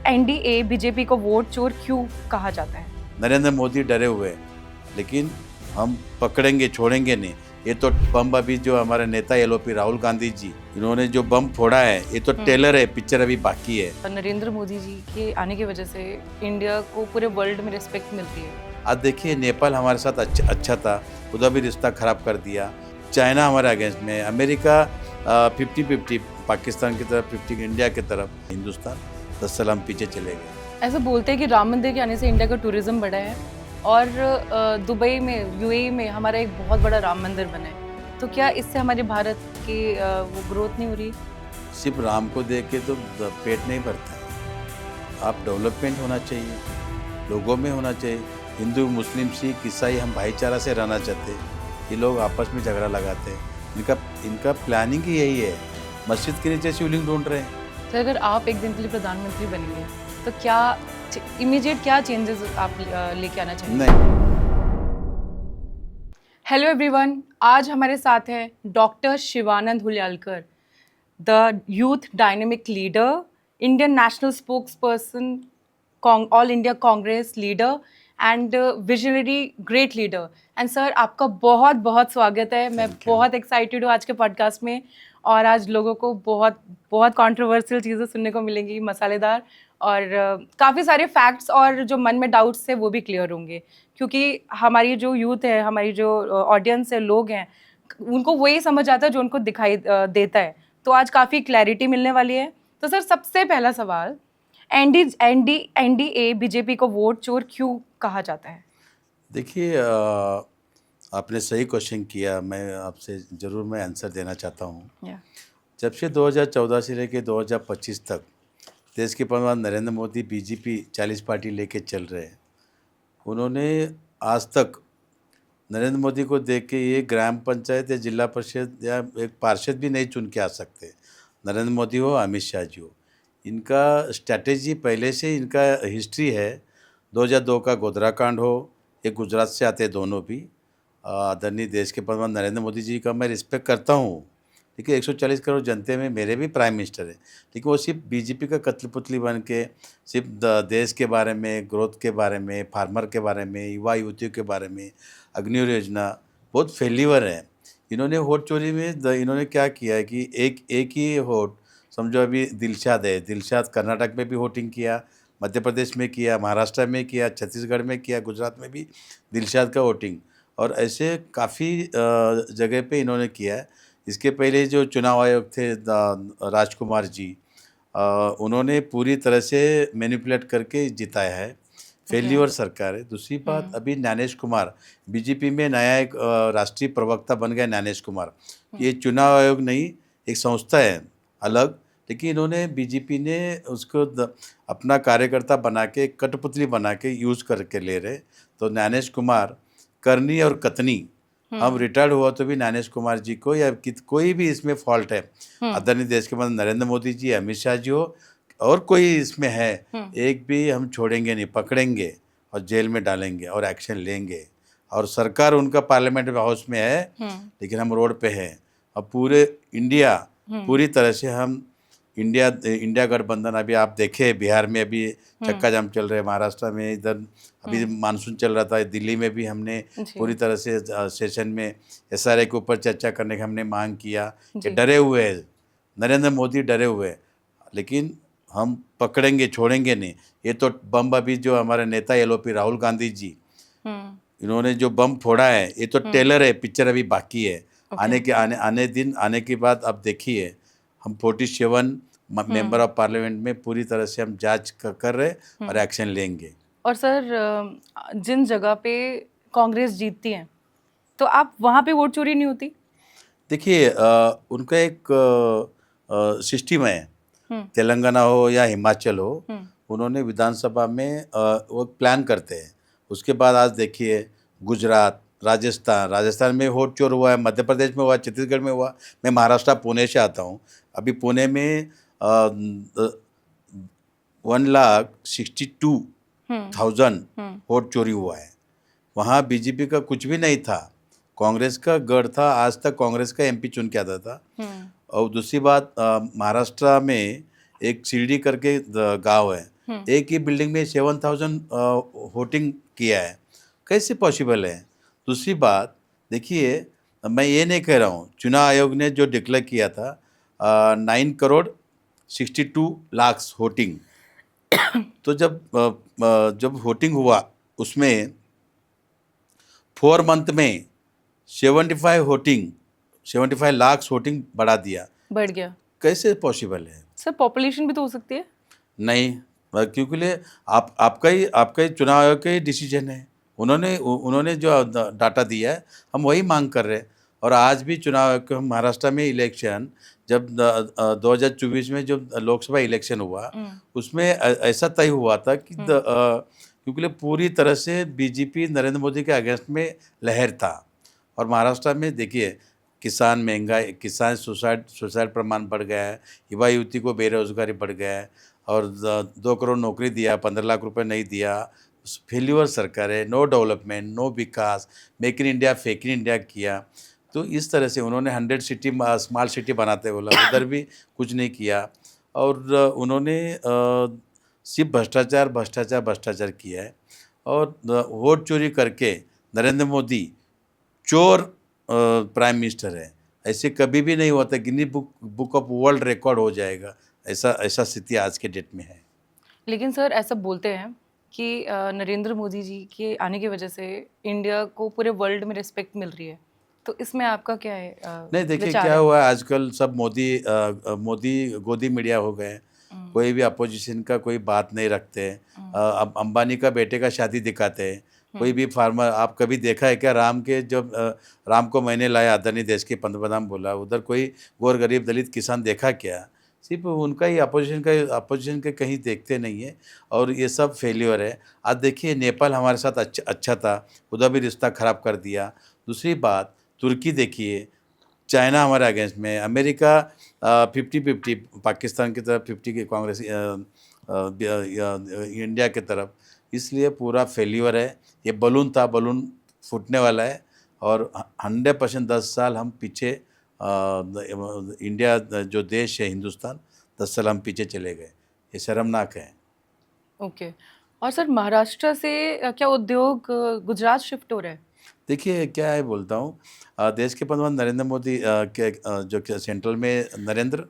NDA BJP को vote चोर क्यों कहा जाता है? नरेंद्र मोदी डरे हुए हैं, लेकिन हम पकड़ेंगे, छोड़ेंगे नहीं। ये तो बम अभी जो हमारे नेता एलओपी राहुल गांधी जी, इन्होंने जो बम फोड़ा है, ये तो टेलर है, पिक्चर अभी बाकी है। नरेंद्र मोदी जी के आने की वजह से इंडिया को पूरे वर्ल्ड में रिस्पेक्ट मिलती है। आज देखिए, नेपाल हमारे साथ अच्छा था, उधर भी रिश्ता खराब कर दिया। चाइना हमारे अगेंस्ट में, अमेरिका 50-50, पाकिस्तान की तरफ 50, इंडिया की तरफ, हिंदुस्तान 10 साल हम पीछे चले गए। ऐसा बोलते हैं कि राम मंदिर के आने से इंडिया का टूरिज्म बढ़ा है और दुबई में, यूएई में हमारा एक बहुत बड़ा राम मंदिर बना है। तो क्या इससे हमारे भारत की वो ग्रोथ नहीं हो रही? सिर्फ राम को देख के तो पेट नहीं भरता है। आप डेवलपमेंट होना चाहिए, लोगों में होना चाहिए। हिंदू, मुस्लिम, सिख, ईसाई हम भाईचारा से रहना चाहते हैं। ये लोग आपस में झगड़ा लगाते हैं। इनका प्लानिंग ही यही है। मस्जिद के नीचे शिवलिंग ढूंढ रहे हैं। तो अगर आप एक दिन के लिए प्रधानमंत्री बनेंगे तो क्या इमीडिएट क्या चेंजेस आप लेके आना चाहिए? नहीं। हेलो एवरीवन, आज हमारे साथ है doctor Shivanand Hulyalkar, the youth dynamic leader, Indian national spokes person, all India Congress leader and visionary great leader. And sir, आपका बहुत बहुत स्वागत है। मैं बहुत एक्साइटेड हूँ आज के पॉडकास्ट में, और आज लोगों को बहुत बहुत कंट्रोवर्शियल चीज़ें सुनने को मिलेंगी, मसालेदार, और काफ़ी सारे फैक्ट्स और जो मन में डाउट्स है वो भी क्लियर होंगे, क्योंकि हमारी जो यूथ है, हमारी जो ऑडियंस है, लोग हैं, उनको वही समझ आता है जो उनको दिखाई देता है। तो आज काफ़ी क्लैरिटी मिलने वाली है। तो सर, सबसे पहला सवाल, एनडीए बीजेपी को वोट चोर क्यों कहा जाता है? देखिए, आपने सही क्वेश्चन किया। मैं आपसे ज़रूर मैं आंसर देना चाहता हूँ। जब से 2014 से लेकर 2025 तक देश के प्रधानमंत्री नरेंद्र मोदी बीजेपी 40 पार्टी लेके चल रहे हैं। उन्होंने आज तक नरेंद्र मोदी को देख के ये ग्राम पंचायत या जिला परिषद या एक पार्षद भी नहीं चुन के आ सकते। नरेंद्र मोदी हो, अमित शाह जी हो, इनका स्ट्रैटेजी पहले से, इनका हिस्ट्री है। 2002 का गोधरा कांड हो, ये गुजरात से आते दोनों भी। आदरणीय देश के प्रधानमंत्री नरेंद्र मोदी जी का मैं रिस्पेक्ट करता हूँ, लेकिन 140 करोड़ जनते में मेरे भी प्राइम मिनिस्टर है, लेकिन वो सिर्फ बीजेपी का कतलपुतली बन के सिर्फ देश के बारे में, ग्रोथ के बारे में, फार्मर के बारे में, युवा युवतियों के बारे में, अग्निवीर योजना बहुत फेल्यूर है। इन्होंने वोट चोरी में इन्होंने क्या किया है कि एक ही वोट, समझो अभी दिलशाद है, दिलशाद कर्नाटक में भी वोटिंग किया, मध्य प्रदेश में किया, महाराष्ट्र में किया, छत्तीसगढ़ में किया, गुजरात में भी दिलशाद का वोटिंग, और ऐसे काफ़ी जगह पे इन्होंने किया है। इसके पहले जो चुनाव आयोग थे राजकुमार जी, उन्होंने पूरी तरह से मैनिपुलेट करके जिताया है। फेल्यूर सरकार है। दूसरी बात, अभी ज्ञानेश कुमार बीजेपी में नया एक राष्ट्रीय प्रवक्ता बन गया। ज्ञानेश कुमार, ये चुनाव आयोग नहीं, एक संस्था है अलग, लेकिन इन्होंने बीजेपी ने उसको अपना कार्यकर्ता बना के, कठपुतली बना के यूज़ करके ले रहे। तो ज्ञानेश कुमार, करनी और कतनी, हम रिटायर्ड हुआ तो भी ज्ञानेश कुमार जी को या कोई भी इसमें फॉल्ट है, आदरणीय देश के प्रधानमंत्री नरेंद्र मोदी जी, अमित शाह जी हो, और कोई इसमें है, एक भी हम छोड़ेंगे नहीं, पकड़ेंगे और जेल में डालेंगे और एक्शन लेंगे। और सरकार उनका पार्लियामेंट हाउस में है, लेकिन हम रोड पे हैं। और पूरे इंडिया, पूरी तरह से हम इंडिया गठबंधन, अभी आप देखें बिहार में अभी चक्का जाम चल रहे हैं, महाराष्ट्र में इधर अभी मानसून चल रहा था, दिल्ली में भी हमने पूरी तरह से सेशन में एसआरए के ऊपर चर्चा करने का हमने मांग किया कि डरे हुए हैं, नरेंद्र मोदी डरे हुए हैं, लेकिन हम पकड़ेंगे, छोड़ेंगे नहीं। ये तो बम अभी जो हमारे नेता एलओपी राहुल गांधी जी, इन्होंने जो बम फोड़ा है, ये तो टेलर है, पिक्चर अभी बाकी है। आने के बाद आप देखिए, हम 47 मेंबर ऑफ पार्लियामेंट में पूरी तरह से हम जांच कर रहे और एक्शन लेंगे। और सर, जिन जगह पे कांग्रेस जीतती है, तो आप वहाँ पे वोट चोरी नहीं होती? देखिए, उनका एक सिस्टम है, तेलंगाना हो या हिमाचल हो, उन्होंने विधानसभा में वो प्लान करते हैं। उसके बाद आज देखिए, गुजरात, राजस्थान में वोट चोर हुआ है, मध्य प्रदेश में हुआ, छत्तीसगढ़ में हुआ। मैं महाराष्ट्र पुणे से आता हूँ। अभी पुणे में 1,62,000 वोट चोरी हुआ है। वहाँ बीजेपी का कुछ भी नहीं था, कांग्रेस का गढ़ था। आज तक कांग्रेस का एमपी चुन के आता था। और दूसरी बात, महाराष्ट्र में एक शिरडी करके गांव है, एक ही बिल्डिंग में 7,000 वोटिंग किया है, कैसे पॉसिबल है? दूसरी बात देखिए, मैं ये नहीं कह रहा हूँ, चुनाव आयोग ने जो डिक्लेयर किया था 9 करोड़ 62 लाख वोटिंग, तो जब वोटिंग हुआ उसमें 4 मंथ में 75 लाख वोटिंग बढ़ा दिया, बढ़ गया। कैसे पॉसिबल है? सर पॉपुलेशन भी तो हो सकती है। नहीं, क्योंकि आपका ही चुनाव आयोग का ही डिसीजन है। उन्होंने जो डाटा दिया है हम वही मांग कर रहे हैं। और आज भी चुनाव आयोग को, महाराष्ट्र में इलेक्शन जब 2024 में जो लोकसभा इलेक्शन हुआ उसमें ऐसा तय हुआ था कि क्योंकि पूरी तरह से बीजेपी नरेंद्र मोदी के अगेंस्ट में लहर था। और महाराष्ट्र में देखिए, किसान महंगाई, किसान सुसाइड प्रमाण बढ़ गया है, युवा युवती को बेरोजगारी बढ़ गया है, और 2 करोड़ नौकरी दिया, 15 लाख रुपए नहीं दिया। फेल्यूर सरकार है, नो डेवलपमेंट, नो विकास, make in India fake in India किया। तो इस तरह से उन्होंने 100 सिटी स्मार्ट सिटी बनाते बोला, उधर भी कुछ नहीं किया। और उन्होंने सिर्फ भ्रष्टाचार किया है। और वोट चोरी करके नरेंद्र मोदी चोर प्राइम मिनिस्टर है, ऐसे कभी भी नहीं होता। Guinness book of world record हो जाएगा, ऐसा स्थिति आज के डेट में है। लेकिन सर ऐसा बोलते हैं कि नरेंद्र मोदी जी के आने की वजह से इंडिया को पूरे वर्ल्ड में रिस्पेक्ट मिल रही है, तो इसमें आपका क्या है? नहीं, देखिए विचार क्या है? हुआ है, आजकल सब मोदी गोदी मीडिया हो गए। कोई भी अपोजिशन का कोई बात नहीं रखते। अब अंबानी का बेटे का शादी दिखाते हैं। कोई भी फार्मर, आप कभी देखा है क्या? जब राम को मैंने लाया, आदरणीय देश के पंतप्रधान बोला, उधर कोई गौर गरीब दलित किसान देखा क्या? सिर्फ उनका ही अपोजिशन के कहीं देखते नहीं है। और ये सब फेल्योर है। आज देखिए, नेपाल हमारे साथ अच्छा था, उधर भी रिश्ता ख़राब कर दिया। दूसरी बात, तुर्की देखिए, चाइना हमारे अगेंस्ट में, अमेरिका 50-50, पाकिस्तान की तरफ 50 की, कांग्रेस इंडिया की तरफ। इसलिए पूरा फेल्यूर है। ये बलून था, बलून फूटने वाला है। और 100% 10 साल हम पीछे, इंडिया जो देश है हिंदुस्तान, 10 साल हम पीछे चले गए। ये शर्मनाक है। ओके। और सर महाराष्ट्र से क्या उद्योग गुजरात शिफ्ट हो रहा है? देखिए क्या है, बोलता हूँ, देश के प्रधान नरेंद्र मोदी जो सेंट्रल में नरेंद्र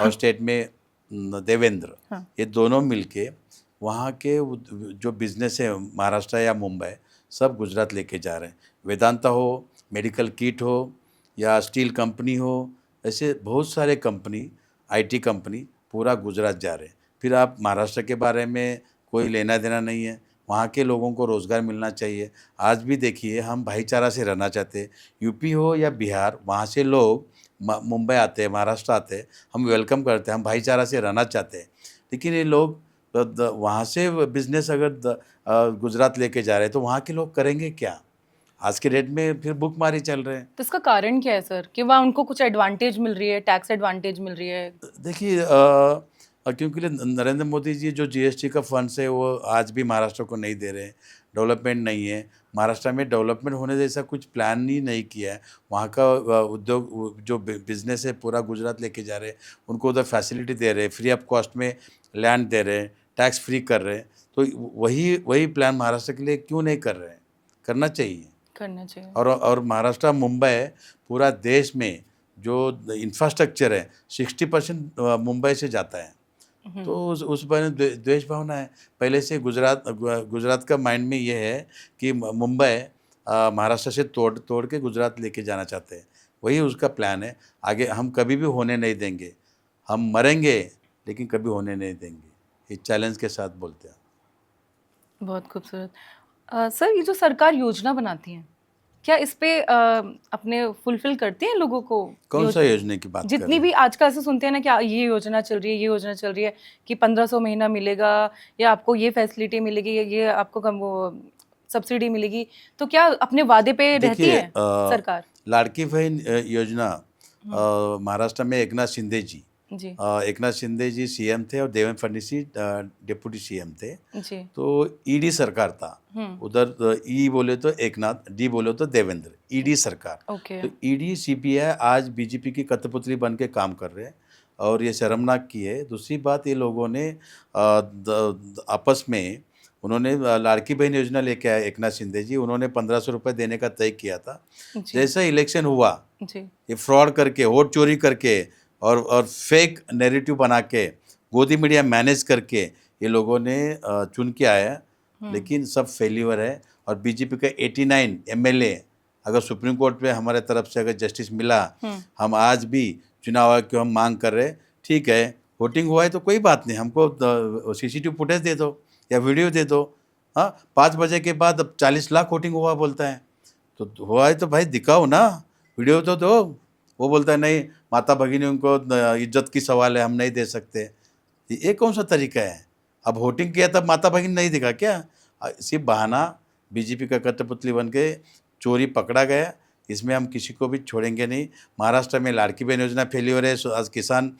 और स्टेट में देवेंद्र, हाँ। ये दोनों मिलके वहाँ के जो बिजनेस है महाराष्ट्र या मुंबई, सब गुजरात लेके जा रहे हैं। वेदांता हो, मेडिकल किट हो, या स्टील कंपनी हो, ऐसे बहुत सारे कंपनी, आईटी कंपनी पूरा गुजरात जा रहे हैं। फिर आप महाराष्ट्र के बारे में कोई लेना देना नहीं है। वहाँ के लोगों को रोज़गार मिलना चाहिए। आज भी देखिए, हम भाईचारा से रहना चाहते हैं। यूपी हो या बिहार, वहाँ से लोग मुंबई आते हैं, महाराष्ट्र आते हैं, हम वेलकम करते हैं, हम भाईचारा से रहना चाहते हैं। लेकिन ये लोग वहाँ से बिजनेस अगर गुजरात लेके जा रहे हैं, तो वहाँ के लोग करेंगे क्या? आज के डेट में फिर भुखमारी चल रहे हैं। तो इसका कारण क्या है सर, कि वहाँ उनको कुछ एडवांटेज मिल रही है, टैक्स एडवांटेज मिल रही है? देखिए, क्योंकि नरेंद्र मोदी जी जो जीएसटी का फंड्स है वो आज भी महाराष्ट्र को नहीं दे रहे हैं। डेवलपमेंट नहीं है महाराष्ट्र में, डेवलपमेंट होने जैसा कुछ प्लान ही नहीं किया है। वहाँ का उद्योग जो बिजनेस है पूरा गुजरात लेके जा रहे हैं। उनको उधर फैसिलिटी दे रहे हैं, फ्री ऑफ कॉस्ट में लैंड दे रहे हैं, टैक्स फ्री कर रहे हैं। तो वही प्लान महाराष्ट्र के लिए क्यों नहीं कर रहे हैं? करना चाहिए। करना चाहिए। और महाराष्ट्र, मुंबई, पूरा देश में जो इंफ्रास्ट्रक्चर है 60% मुंबई से जाता है। तो उस पर द्वेष भावना है पहले से। गुजरात का माइंड में ये है कि मुंबई महाराष्ट्र से तोड़ के गुजरात लेके जाना चाहते हैं। वही उसका प्लान है। आगे हम कभी भी होने नहीं देंगे। हम मरेंगे लेकिन कभी होने नहीं देंगे। ये चैलेंज के साथ बोलते हैं। बहुत खूबसूरत। सर ये जो सरकार योजना बनाती है, क्या इस पे अपने फुलफिल करती हैं लोगों को? कौन सा योजना की बात कर रहे जितनी हैं? भी आजकल ऐसे सुनते हैं ना कि ये योजना चल रही है, ये योजना चल रही है कि 1500 महीना मिलेगा, या आपको ये फैसिलिटी मिलेगी, या ये आपको कम वो सब्सिडी मिलेगी, तो क्या अपने वादे पे रहती देखिए, है सरकार? लाड़की बहन योजना, महाराष्ट्र में जी एकनाथ शिंदे जी सीएम थे और देवेंद्र फडणवीस जी डिप्टी सीएम थे। जी। तो ईडी सरकार था। उधर ई बोले तो एकनाथ, डी बोले तो देवेंद्र, ईडी सरकार। ओके। तो ईडी सीबीआई आज बीजेपी की कठपुतली बन के काम कर रहे हैं। और ये शर्मनाक की है। दूसरी बात, ये लोगों ने आपस में उन्होंने लाड़की बहन योजना लेके आए एकनाथ शिंदे जी, उन्होंने 1500 रुपये देने का तय किया था। जी जैसा इलेक्शन हुआ, जी ये फ्रॉड करके, वोट चोरी करके और फेक नैरेटिव बना के, गोदी मीडिया मैनेज करके ये लोगों ने चुन के आया, लेकिन सब फेल्यूर है। और बीजेपी का 89 एमएलए अगर सुप्रीम कोर्ट में हमारे तरफ से अगर जस्टिस मिला, हम आज भी चुनाव आयोग की हम मांग कर रहे हैं। ठीक है, वोटिंग हुआ है तो कोई बात नहीं, हमको सीसीटीवी फुटेज दे दो या वीडियो दे दो। हाँ, 5 बजे के बाद अब 40 लाख वोटिंग हुआ बोलता है, तो हुआ है तो भाई दिखाओ ना, वीडियो तो दो। वो बोलता है नहीं, माता भगिनियों को इज्जत की सवाल है, हम नहीं दे सकते। ये कौन सा तरीका है? अब वोटिंग किया तब माता भगिनी नहीं दिखा क्या? सिर्फ बहाना, बीजेपी का कठपुतली बन के चोरी पकड़ा गया, इसमें हम किसी को भी छोड़ेंगे नहीं। महाराष्ट्र में लाड़की बहन योजना फेल्योर है। आज किसान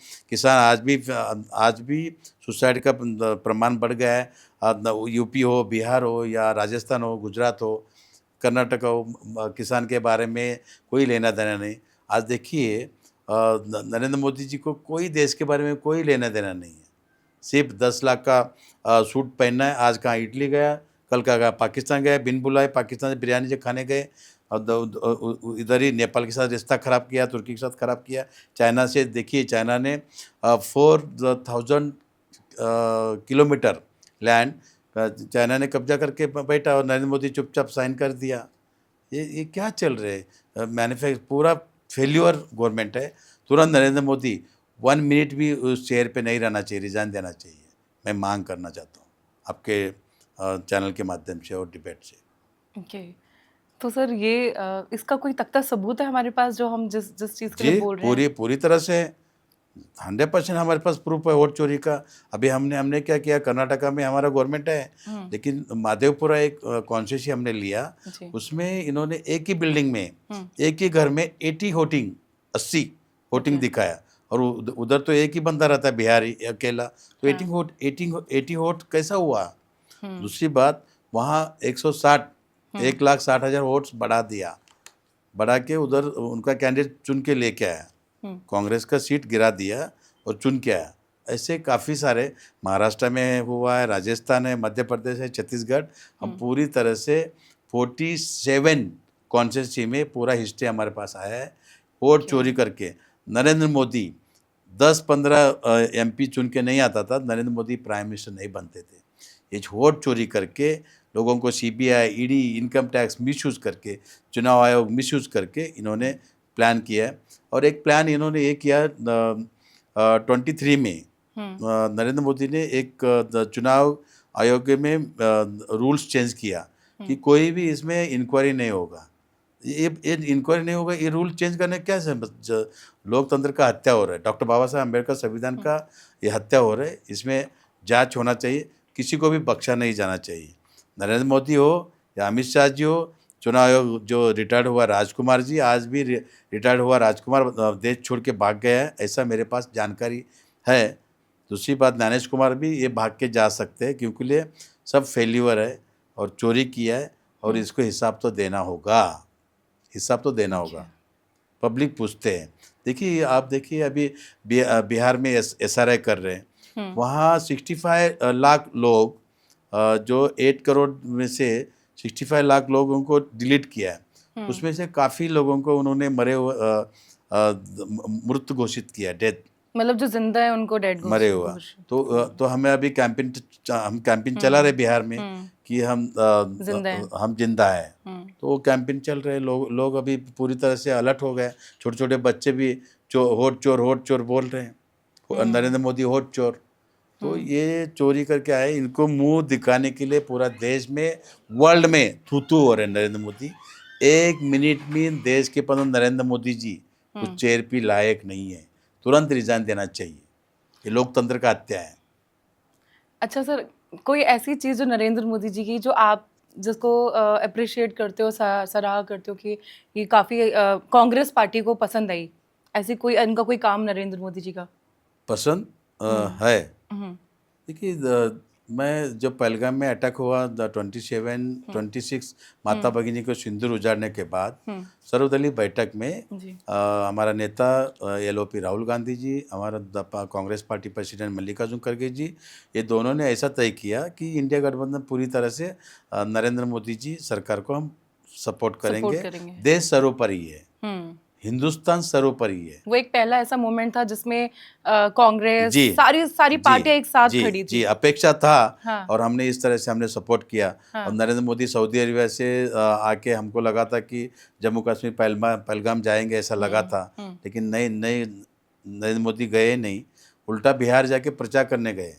आज भी सुसाइड का प्रमाण बढ़ गया है। यूपी हो, बिहार हो या राजस्थान हो, गुजरात हो, कर्नाटक हो, किसान के बारे में कोई लेना देना नहीं। आज देखिए, नरेंद्र मोदी जी को कोई देश के बारे में कोई लेना देना नहीं है। सिर्फ 10 लाख का सूट पहनना है। आज कहाँ इटली गया, कल कहाँ पाकिस्तान गया, बिन बुलाए पाकिस्तान से बिरयानी जो खाने गए, और इधर ही नेपाल के साथ रिश्ता ख़राब किया, तुर्की के साथ ख़राब किया। चाइना से देखिए, चाइना ने 4000 किलोमीटर लैंड चाइना ने कब्जा करके बैठा और नरेंद्र मोदी चुपचाप साइन कर दिया। ये क्या चल रहे है? मैन्युफैक्चर पूरा फेल्यूर गवर्नमेंट है। तुरंत नरेंद्र मोदी 1 मिनट भी उस चेयर पे नहीं रहना चाहिए, रिजाइन देना चाहिए। मैं मांग करना चाहता हूँ आपके चैनल के माध्यम से और डिबेट से। ओके, तो सर ये इसका कोई तख्ता सबूत है हमारे पास जो हम जिस जिस चीज़ के लिए जी, बोल रहे हैं? पूरी तरह से 100% हमारे पास प्रूफ है वोट चोरी का। अभी हमने क्या किया, कर्नाटका में हमारा गवर्नमेंट है, लेकिन माधेपुरा एक कॉन्स्टिट्यूंसी हमने लिया, जी उसमें इन्होंने एक ही बिल्डिंग में, एक ही घर में 80 वोटिंग दिखाया। और उधर तो एक ही बंदा रहता है, बिहारी अकेला, तो 80 वोट कैसा हुआ? दूसरी बात, वहाँ 1,60,000 वोट्स बढ़ा के उधर उनका कैंडिडेट चुन के लेके आया, कांग्रेस का सीट गिरा दिया और चुन के आया। ऐसे काफ़ी सारे महाराष्ट्र में हुआ है, राजस्थान है, मध्य प्रदेश है, छत्तीसगढ़। हम पूरी तरह से 47 कॉन्स्टिट्यूंसी में पूरा हिस्ट्री हमारे पास आया है। वोट चोरी करके नरेंद्र मोदी 10-15 एमपी चुन के नहीं आता था, नरेंद्र मोदी प्राइम मिनिस्टर नहीं बनते थे। ये वोट चोरी करके लोगों को CBI, ED, income tax misuse करके, चुनाव आयोग मिसयूज़ करके इन्होंने प्लान किया है। और एक प्लान इन्होंने ये किया 23 में नरेंद्र मोदी ने एक चुनाव आयोग में रूल्स चेंज किया कि कोई भी इसमें इंक्वायरी नहीं होगा। ये इंक्वायरी नहीं होगा, ये रूल चेंज करने क्या से लोकतंत्र का हत्या हो रहा है। डॉक्टर बाबा साहब अम्बेडकर संविधान का ये हत्या हो रहा है। इसमें जांच होना चाहिए, किसी को भी बख्शा नहीं जाना चाहिए। नरेंद्र मोदी हो या अमित शाह जी हो, चुनाव आयोग जो रिटायर्ड हुआ राजकुमार जी, आज भी रिटायर्ड हुआ राजकुमार देश छोड़ के भाग गया है, ऐसा मेरे पास जानकारी है। दूसरी बात, ज्ञानेश कुमार भी ये भाग के जा सकते हैं, क्योंकि ये सब फेल्यूर है और चोरी किया है, और इसको हिसाब तो देना होगा, हिसाब तो देना होगा। पब्लिक पूछते हैं। देखिए, आप देखिए अभी बिहार में SRI कर रहे हैं, वहाँ 65 लाख लोग, जो 8 करोड़ में से 65 लाख लोगों को डिलीट किया है। उसमें से काफ़ी लोगों को उन्होंने मृत घोषित किया, डेथ, मतलब जो जिंदा है उनको डेड मरे हुआ। तो हमें अभी कैंपेन चला रहे बिहार में कि हम जिंदा है। तो वो कैंपेन चल रहे, लोग अभी पूरी तरह से अलर्ट हो गए। छोटे छोटे बच्चे भी होट चोर बोल रहे हैं, नरेंद्र मोदी होट चोर। तो ये चोरी करके आए, इनको मुंह दिखाने के लिए पूरा देश में, वर्ल्ड में थू हो रहे नरेंद्र मोदी। 1 मिनट में देश के प्रधान नरेंद्र मोदी जी उस चेयर पे लायक नहीं है, तुरंत रिजाइन देना चाहिए। ये लोकतंत्र का हत्या है। अच्छा सर, कोई ऐसी चीज़ जो नरेंद्र मोदी जी की, जो आप जिसको अप्रिशिएट करते हो, सराहा करते हो कि ये काफ़ी कांग्रेस पार्टी को पसंद आई, ऐसी कोई इनका कोई काम नरेंद्र मोदी जी का पसंद है? देखिए, मैं जो पहलगाम में अटैक हुआ 26 माता भगिनी को सिंदूर उजाड़ने के बाद सर्वदलीय बैठक में जी हमारा नेता LOP राहुल गांधी जी, हमारा कांग्रेस पार्टी प्रेसिडेंट मल्लिकार्जुन खड़गे जी, ये दोनों ने ऐसा तय किया कि इंडिया गठबंधन पूरी तरह से नरेंद्र मोदी जी सरकार को हम सपोर्ट सपोर्ट करेंगे। करेंगे। देश सर्वोपरि है, हिंदुस्तान सर्वोपरि है। वो एक पहला ऐसा मोमेंट था जिसमें कांग्रेस जी सारी सारी जी पार्टियां एक साथ जी खड़ी जी थी। अपेक्षा था। हाँ और हमने इस तरह से हमने सपोर्ट किया। हाँ। और नरेंद्र मोदी सऊदी अरेबिया से आके हमको लगा था कि जम्मू कश्मीर पहलगाम जाएंगे, ऐसा लगा था। लेकिन नहीं नहीं, नरेंद्र मोदी गए नहीं, उल्टा बिहार जाके प्रचार करने गए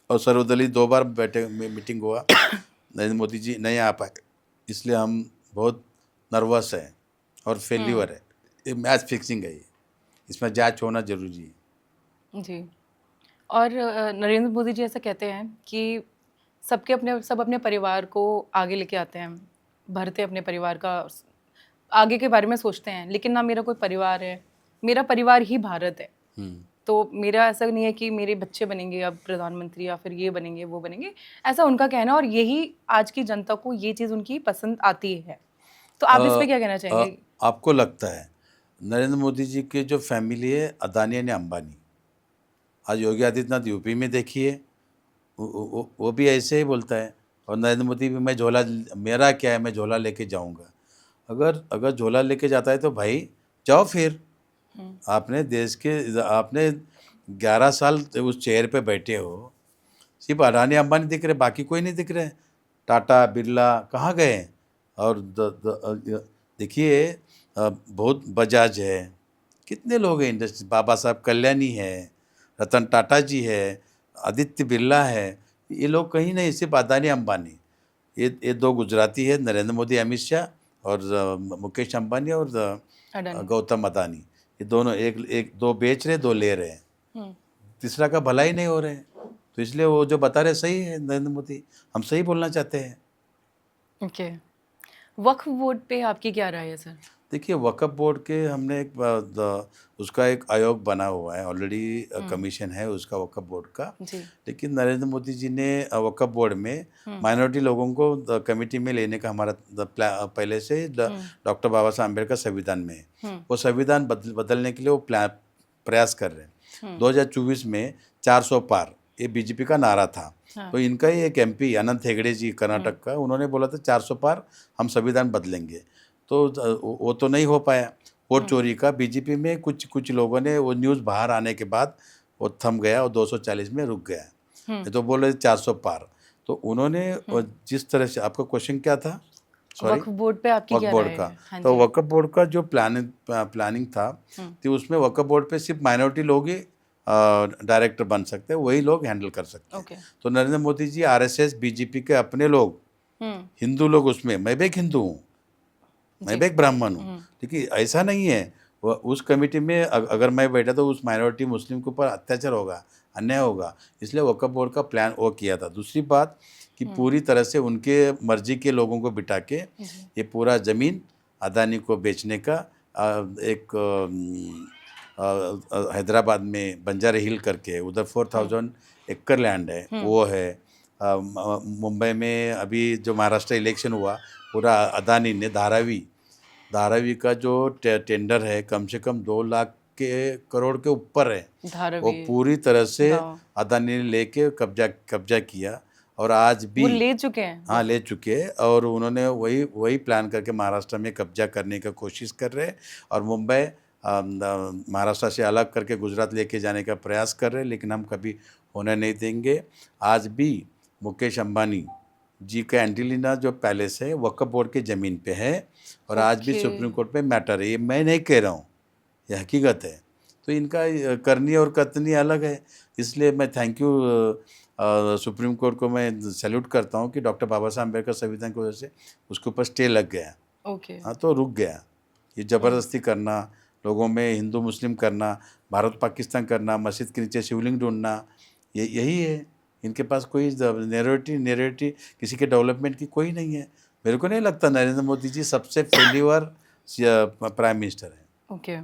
और सर्वदलीय 2 बार मीटिंग हुआ। नरेंद्र मोदी जी नहीं आ पाए, इसलिए हम बहुत नर्वस हैं और फेल्यूर है। ये मैच फिक्सिंग है, ये इसमें जांच होना जरूरी है। जी। और नरेंद्र मोदी जी ऐसा कहते हैं कि सब अपने परिवार को आगे लेके आते हैं, भरते अपने परिवार का आगे के बारे में सोचते हैं, लेकिन ना मेरा कोई परिवार है, मेरा परिवार ही भारत है। तो मेरा ऐसा नहीं है कि मेरे बच्चे बनेंगे अब प्रधानमंत्री या फिर ये बनेंगे वो बनेंगे, ऐसा उनका कहना है और यही आज की जनता को ये चीज़ उनकी पसंद आती है। तो आप इस पे क्या कहना चाहेंगे? आपको लगता है नरेंद्र मोदी जी के जो फैमिली है, अदानी यानी अंबानी, आज योगी आदित्यनाथ यूपी में देखिए, वो भी ऐसे ही बोलता है। और नरेंद्र मोदी भी, मैं झोला, मेरा क्या है, मैं झोला लेके जाऊंगा। अगर झोला लेके जाता है तो भाई जाओ फिर। आपने देश के, आपने 11 साल उस चेयर पे बैठे हो, सिर्फ अडानी अंबानी दिख रहे, बाकी कोई नहीं दिख रहे। टाटा बिरला कहाँ गए? और देखिए बहुत बजाज है, कितने लोग हैं इंडस्ट्री, बाबा साहब कल्याणी है, रतन टाटा जी है, आदित्य बिरला है, ये लोग कहीं नहीं, सिर्फ अदानी अंबानी। ये 2 गुजराती है, नरेंद्र मोदी अमित शाह, और मुकेश अंबानी और गौतम अदानी। ये दोनों एक 2 बेच रहे, 2 ले रहे हैं, तीसरा का भला ही नहीं हो रहे हैं। तो इसलिए वो जो बता रहे सही है नरेंद्र मोदी, हम सही बोलना चाहते हैं। ओके। वक्फ बोर्ड पे आपकी क्या राय है सर? देखिए, वक्फ बोर्ड के हमने उसका एक आयोग बना हुआ है ऑलरेडी, कमीशन है उसका वक्फ बोर्ड का। जी लेकिन नरेंद्र मोदी जी ने वक्फ बोर्ड में माइनॉरिटी लोगों को कमेटी में लेने का हमारा पहले से डॉक्टर बाबा साहब अम्बेडकर संविधान में है। वो संविधान बदलने के लिए वो प्रयास कर रहे हैं। 2024 में 400 पार, ये बीजेपी का नारा था। तो इनका ही एक MP अनंत हेगड़े जी कर्नाटक का, उन्होंने बोला था 400 पार हम संविधान बदलेंगे। तो वो तो नहीं हो पाया। वोट चोरी का बीजेपी में कुछ लोगों ने, वो न्यूज़ बाहर आने के बाद वो थम गया और 240 में रुक गया। ये तो बोल रहे 400 पार। तो उन्होंने जिस तरह से, आपका क्वेश्चन क्या था? सॉरी, वक्फ बोर्ड पे आपकी वक्फ क्या बोर्ड राय का। है? हाँ तो जी। वक्फ बोर्ड का जो प्लानिंग था, तो उसमें वक्फ बोर्ड पे सिर्फ माइनॉरिटी लोग ही डायरेक्टर बन सकते हैं, वही लोग हैंडल कर सकते हैं। ओके। तो नरेंद्र मोदी जी, RSS बीजेपी के अपने लोग, हिंदू लोग उसमें, मैं भी एक हिंदू हूँ, मैं भी एक ब्राह्मण हूँ, लेकिन ऐसा नहीं है। उस कमेटी में अगर मैं बैठा तो उस माइनॉरिटी मुस्लिम के ऊपर अत्याचार होगा, अन्याय होगा। इसलिए वक्फ बोर्ड का प्लान वो किया था। दूसरी बात कि पूरी तरह से उनके मर्जी के लोगों को बिठा के ये पूरा ज़मीन अदानी को बेचने का एक हैदराबाद में बंजारा हिल करके, उधर 4000 एकड़ लैंड है, वो है। मुंबई में अभी जो महाराष्ट्र इलेक्शन हुआ, पूरा अदानी ने धारावी का जो टेंडर है, कम से कम 2 लाख करोड़ के ऊपर है। वो धारावी पूरी तरह से गाँव। अदानी ने लेके कब्जा किया। और आज भी वो ले चुके हैं। हाँ, ले चुके हैं। और उन्होंने वही प्लान करके महाराष्ट्र में कब्जा करने का कोशिश कर रहे हैं। और मुंबई महाराष्ट्र से अलग करके गुजरात लेके जाने का प्रयास कर रहे हैं, लेकिन हम कभी होने नहीं देंगे। आज भी मुकेश अंबानी जी का एंटीलिना जो पैलेस है, वक्फ बोर्ड की ज़मीन पे है, और आज भी सुप्रीम कोर्ट पे मैटर है। ये मैं नहीं कह रहा हूँ, ये हकीकत है। तो इनका करनी और कतनी अलग है। इसलिए मैं थैंक यू सुप्रीम कोर्ट को मैं सैल्यूट करता हूँ कि डॉक्टर बाबा साहब अम्बेडकर संविधान की वजह से उसके ऊपर स्टे लग गया। ओके। हाँ, तो रुक गया। ये ज़बरदस्ती करना, लोगों में हिंदू मुस्लिम करना, भारत पाकिस्तान करना, मस्जिद के नीचे शिवलिंग ढूंढना, यही है इनके पास। कोई नेरेटिव किसी के डेवलपमेंट की कोई नहीं है। मेरे को नहीं लगता नरेंद्र मोदी जी सबसे फेल्यूर प्राइम मिनिस्टर है। ओके।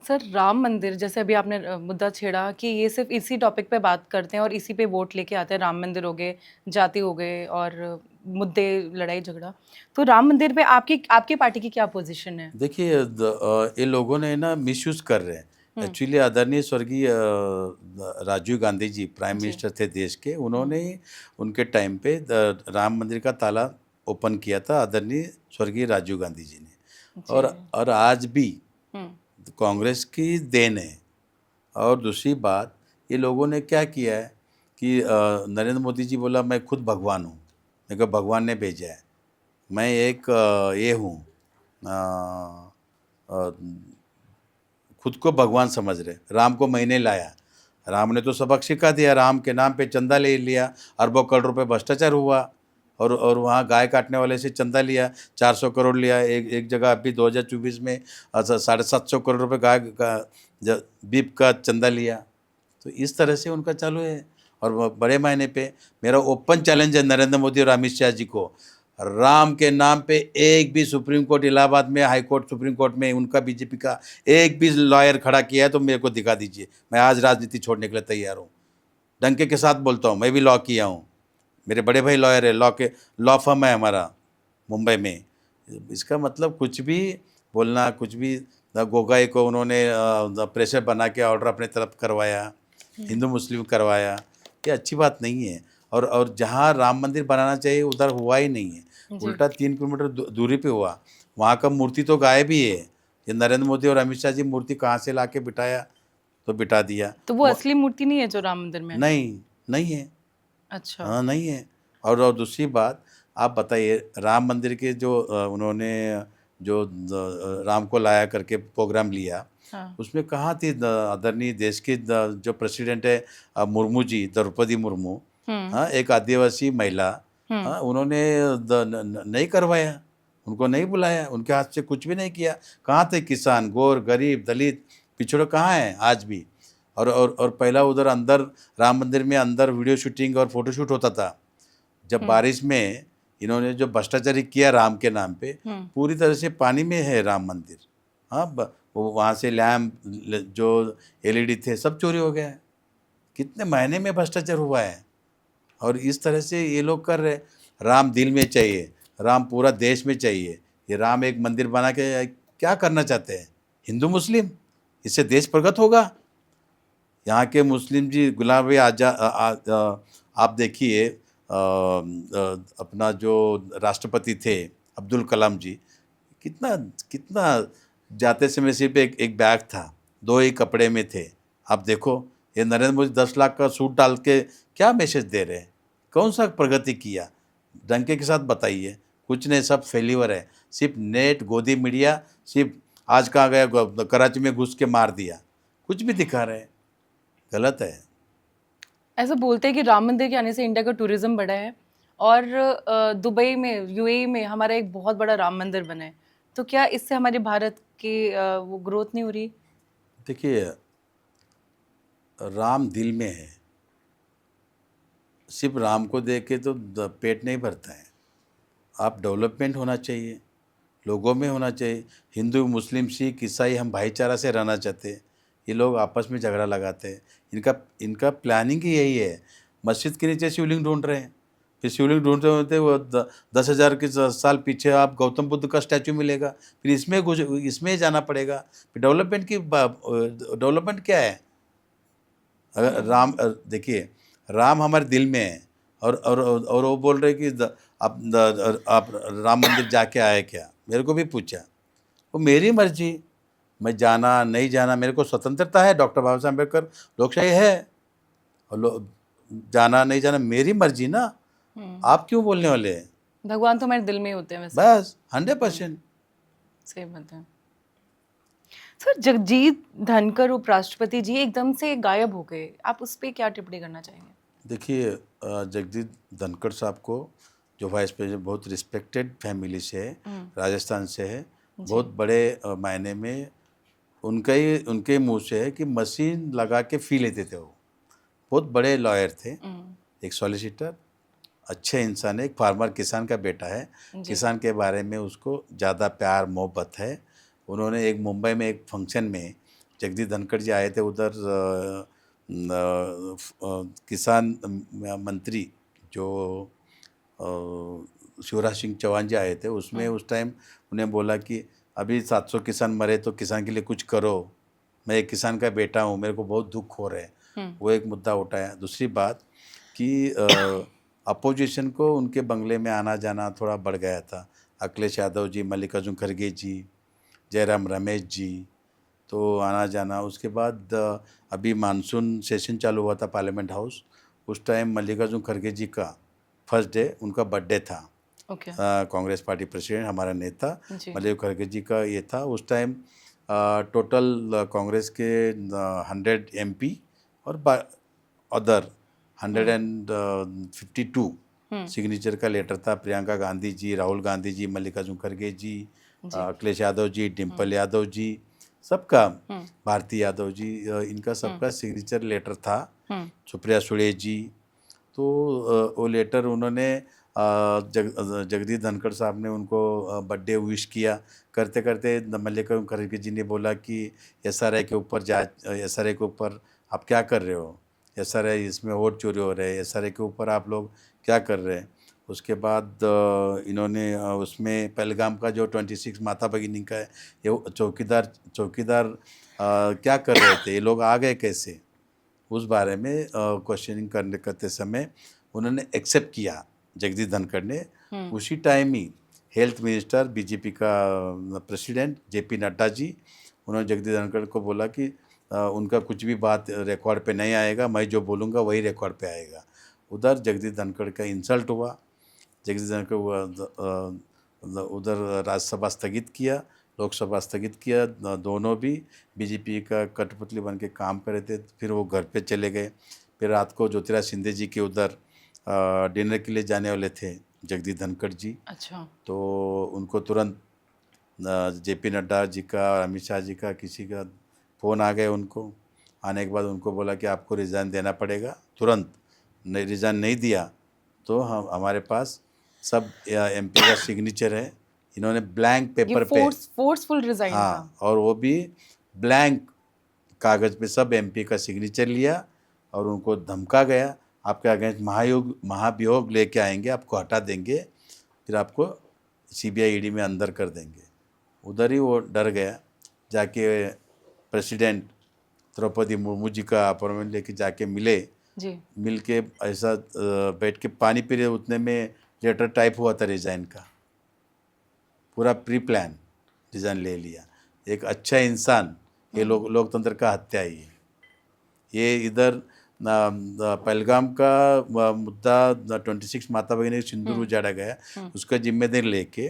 सर राम मंदिर, जैसे अभी आपने मुद्दा छेड़ा कि ये सिर्फ इसी टॉपिक पे बात करते हैं और इसी पे वोट लेके आते हैं, राम मंदिर हो गए, जाति हो गए और मुद्दे, लड़ाई झगड़ा। तो राम मंदिर पे आपकी आपकी पार्टी की क्या पोजीशन है? देखिए ये लोगों ने ना मिसयूज कर रहे हैं एक्चुअली। आदरणीय स्वर्गीय राजीव गांधी जी प्राइम जी। मिनिस्टर थे देश के, उन्होंने उनके टाइम पे राम मंदिर का ताला ओपन किया था आदरणीय स्वर्गीय राजीव गांधी जी ने। जी। और आज भी हम्म। कांग्रेस की देन है। और दूसरी बात, ये लोगों ने क्या किया है कि नरेंद्र मोदी जी बोला मैं खुद भगवान हूँ, मेरे को भगवान ने भेजा है, मैं एक ये हूँ, अ, खुद को भगवान समझ रहे। राम को मैंने लाया, राम ने तो सबक सिखा दिया, राम के नाम पे चंदा ले लिया, अरबों करोड़ रुपए भ्रष्टाचार हुआ। और वहाँ गाय काटने वाले से चंदा लिया, 400 करोड़ लिया। एक जगह अभी 2024 में 750 करोड़ रुपए गाय का बीफ का चंदा लिया। तो इस तरह से उनका चालू है। और बड़े मायने पे मेरा ओपन चैलेंज है नरेंद्र मोदी और अमित शाह जी को, राम के नाम पे एक भी सुप्रीम कोर्ट, इलाहाबाद में हाई कोर्ट, सुप्रीम कोर्ट में उनका बीजेपी का एक भी लॉयर खड़ा किया है तो मेरे को दिखा दीजिए। मैं आज राजनीति छोड़ने के लिए तैयार हूँ, डंके के साथ बोलता हूँ। मैं भी लॉ किया हूँ, मेरे बड़े भाई लॉयर है, लॉ फर्म है हमारा मुंबई में। इसका मतलब कुछ भी बोलना, कुछ भी। गोगाई को उन्होंने प्रेशर बना के ऑर्डर अपने तरफ करवाया, हिंदू मुस्लिम करवाया, ये अच्छी बात नहीं है। और जहाँ राम मंदिर बनाना चाहिए उधर हुआ ही नहीं है, जी। उल्टा 3 किलोमीटर दूरी पे हुआ। वहाँ का मूर्ति तो गायब ही है। ये नरेंद्र मोदी और अमित शाह जी मूर्ति कहाँ से ला के बिठाया, तो बिठा दिया। तो वो असली मूर्ति नहीं है जो राम मंदिर में है? नहीं, नहीं है। अच्छा। हाँ, नहीं है। और दूसरी बात, आप बताइए राम मंदिर के जो उन्होंने जो राम को लाया करके प्रोग्राम लिया, हाँ। उसमें कहाँ थी आदरणीय देश की जो प्रेसिडेंट है मुर्मू जी, द्रौपदी मुर्मू। हाँ, एक आदिवासी महिला। हाँ, उन्होंने नहीं करवाया, उनको नहीं बुलाया, उनके हाथ से कुछ भी नहीं किया। कहाँ थे किसान, गोर, गरीब, दलित, पिछड़े कहाँ हैं आज भी? और पहला उधर अंदर राम मंदिर में अंदर वीडियो शूटिंग और फोटोशूट होता था। जब बारिश में इन्होंने जो भ्रष्टाचारी किया राम के नाम पे, पूरी तरह से पानी में है राम मंदिर। हाँ, वो वहाँ से लैम्प जो एलईडी थे सब चोरी हो गया है। कितने महीने में भ्रष्टाचार हुआ है। और इस तरह से ये लोग कर रहे। राम दिल में चाहिए, राम पूरा देश में चाहिए। ये राम एक मंदिर बना के क्या करना चाहते हैं? हिंदू मुस्लिम, इससे देश प्रगत होगा? यहाँ के मुस्लिम जी गुलाम नबी आज़ाद, आप देखिए अपना जो राष्ट्रपति थे अब्दुल कलाम जी, कितना कितना जाते समय सिर्फ एक बैग था, 2 ही कपड़े में थे। आप देखो, ये नरेंद्र मोदी 10 लाख का सूट डाल के क्या मैसेज दे रहे हैं? कौन सा प्रगति किया? डंके के साथ बताइए। कुछ नहीं, सब फेल्यूर है। सिर्फ नेट, गोदी मीडिया, सिर्फ आज कहाँ गया, कराची में घुस के मार दिया, कुछ भी दिखा रहे हैं। गलत है। ऐसा बोलते हैं कि राम मंदिर के आने से इंडिया का टूरिज्म बढ़ा है और दुबई में, यूएई में हमारा एक बहुत बड़ा राम मंदिर बना है। तो क्या इससे हमारे भारत की वो ग्रोथ नहीं हो रही? देखिए, राम दिल में है। सिर्फ राम को देख के तो पेट नहीं भरता है। आप डेवलपमेंट होना चाहिए, लोगों में होना चाहिए। हिंदू, मुस्लिम, सिख, ईसाई हम भाईचारा से रहना चाहते हैं। ये लोग आपस में झगड़ा लगाते हैं। इनका प्लानिंग ही यही है। मस्जिद के नीचे शिवलिंग ढूंढ रहे हैं, फिर शिवलिंग ढूंढते होते वो 10,000 के साल पीछे आप गौतम बुद्ध का स्टैचू मिलेगा, फिर इसमें जाना पड़ेगा। फिर डेवलपमेंट क्या है? अगर देखिए, राम हमारे दिल में है। और वो बोल रहे कि आप राम मंदिर जाके आए क्या? मेरे को भी पूछा। वो मेरी मर्जी, मैं जाना नहीं जाना, मेरे को स्वतंत्रता है। डॉक्टर बाबा साहब अम्बेडकर, लोकशाही है। और जाना नहीं जाना मेरी मर्जी ना। आप क्यों बोलने वाले हैं? भगवान तो हमारे दिल में ही होते हैं वैसे। बस 100%। सही बात है। सर, जगजीत धनखड़ उपराष्ट्रपति जी एकदम से गायब हो गए, आप उस पर क्या टिप्पणी करना चाहेंगे? देखिए, जगदीप धनखड़ साहब को, जो वाइस प्रेसिडेंट, बहुत रिस्पेक्टेड फैमिली से है, राजस्थान से है। बहुत बड़े मायने में उनके मुंह से है कि मशीन लगा के फी लेते थे। वो बहुत बड़े लॉयर थे, एक सॉलिसिटर, अच्छे इंसान है, एक फार्मर, किसान का बेटा है। किसान के बारे में उसको ज़्यादा प्यार मोहब्बत है। उन्होंने एक मुंबई में एक फंक्शन में जगदीप धनखड़ जी आए थे उधर किसान मंत्री जो शिवराज सिंह चौहान जी आए थे, उसमें उस टाइम उन्हें बोला कि अभी 700 किसान मरे तो किसान के लिए कुछ करो, मैं एक किसान का बेटा हूँ, मेरे को बहुत दुख हो रहा है। वो एक मुद्दा उठाया। दूसरी बात कि अपोजिशन को उनके बंगले में आना जाना थोड़ा बढ़ गया था। अखिलेश यादव जी, मल्लिकार्जुन खड़गे जी, जयराम रमेश जी, तो आना जाना। उसके बाद अभी मानसून सेशन चालू हुआ था पार्लियामेंट हाउस, उस टाइम मल्लिकार्जुन खड़गे जी का फर्स्ट डे उनका बर्थडे था। ओके। कांग्रेस पार्टी प्रेसिडेंट हमारा नेता जी। मल्लिकार्जुन खड़गे जी का ये था। उस टाइम टोटल कांग्रेस के 100 एमपी और अदर 152 सिग्नेचर का लेटर था। प्रियंका गांधी जी, राहुल गांधी जी, मल्लिकार्जुन खड़गे जी, अखिलेश यादव जी, डिम्पल यादव जी, सबका, भारती यादव जी, इनका सबका सिग्नेचर लेटर था। सुप्रिया सुले जी, तो वो लेटर उन्होंने जगदीप धनखड़ साहब ने उनको बर्थडे विश किया। करते करते मल्लिकार्जुन खड़गे जी ने बोला कि एसआरआई के ऊपर एसआरआई के ऊपर आप क्या कर रहे हो, एसआरआई इसमें वोट चोरी हो रहे हैं, एसआरआई के ऊपर आप लोग क्या कर रहे हैं। उसके बाद इन्होंने उसमें पहलगाम का जो 26 माता भगिनी का है, ये चौकीदार क्या कर रहे थे, ये लोग आ गए कैसे, उस बारे में क्वेश्चनिंग करते समय उन्होंने एक्सेप्ट किया जगदीप धनखड़ ने। उसी टाइम ही हेल्थ मिनिस्टर बीजेपी का प्रेसिडेंट जेपी नड्डा जी, उन्होंने जगदीप धनखड़ को बोला कि उनका कुछ भी बात रिकॉर्ड पे नहीं आएगा, मैं जो बोलूँगा वही रिकॉर्ड पे आएगा। उधर जगदीप धनखड़ का इंसल्ट हुआ। जगदीप धनखड़ उधर राज्यसभा स्थगित किया, लोकसभा स्थगित किया। दोनों भी बीजेपी का कठपुतली बन के काम कर रहे थे। फिर वो घर पे चले गए। फिर रात को ज्योतिराज सिंधिया जी के उधर डिनर के लिए जाने वाले थे जगदीप धनखड़ जी। अच्छा। तो उनको तुरंत जेपी नड्डा जी का और अमित शाह जी का किसी का फ़ोन आ गए। उनको आने के बाद उनको बोला कि आपको रिज़ाइन देना पड़ेगा तुरंत, नहीं रिज़ाइन नहीं दिया तो हम हमारे पास सब एमपी का सिग्नेचर है। इन्होंने ब्लैंक ये पेपर पे, फोर्सफुल रिजाइन था। हाँ, और वो भी ब्लैंक कागज़ पे सब एमपी का सिग्नेचर लिया और उनको धमका गया, आपके अगेंस्ट महाभियोग लेके आएंगे, आपको हटा देंगे, फिर आपको सीबीआई ईडी में अंदर कर देंगे। उधर ही वो डर गया। जाके प्रेसिडेंट द्रौपदी मुर्मू जी का अपॉइंटमेंट लेके जाके मिले। जी। मिल के ऐसा बैठ के पानी पी रहे, उतने में लेटर टाइप हुआ था रिज़ाइन का, पूरा प्री प्लान डिज़ाइन ले लिया। एक अच्छा इंसान, ये लोकतंत्र का हत्या ही है। ये इधर पहलगाम का मुद्दा 26 माता भगिनी सिंदूर उजाड़ा गया, उसका जिम्मेदारी लेके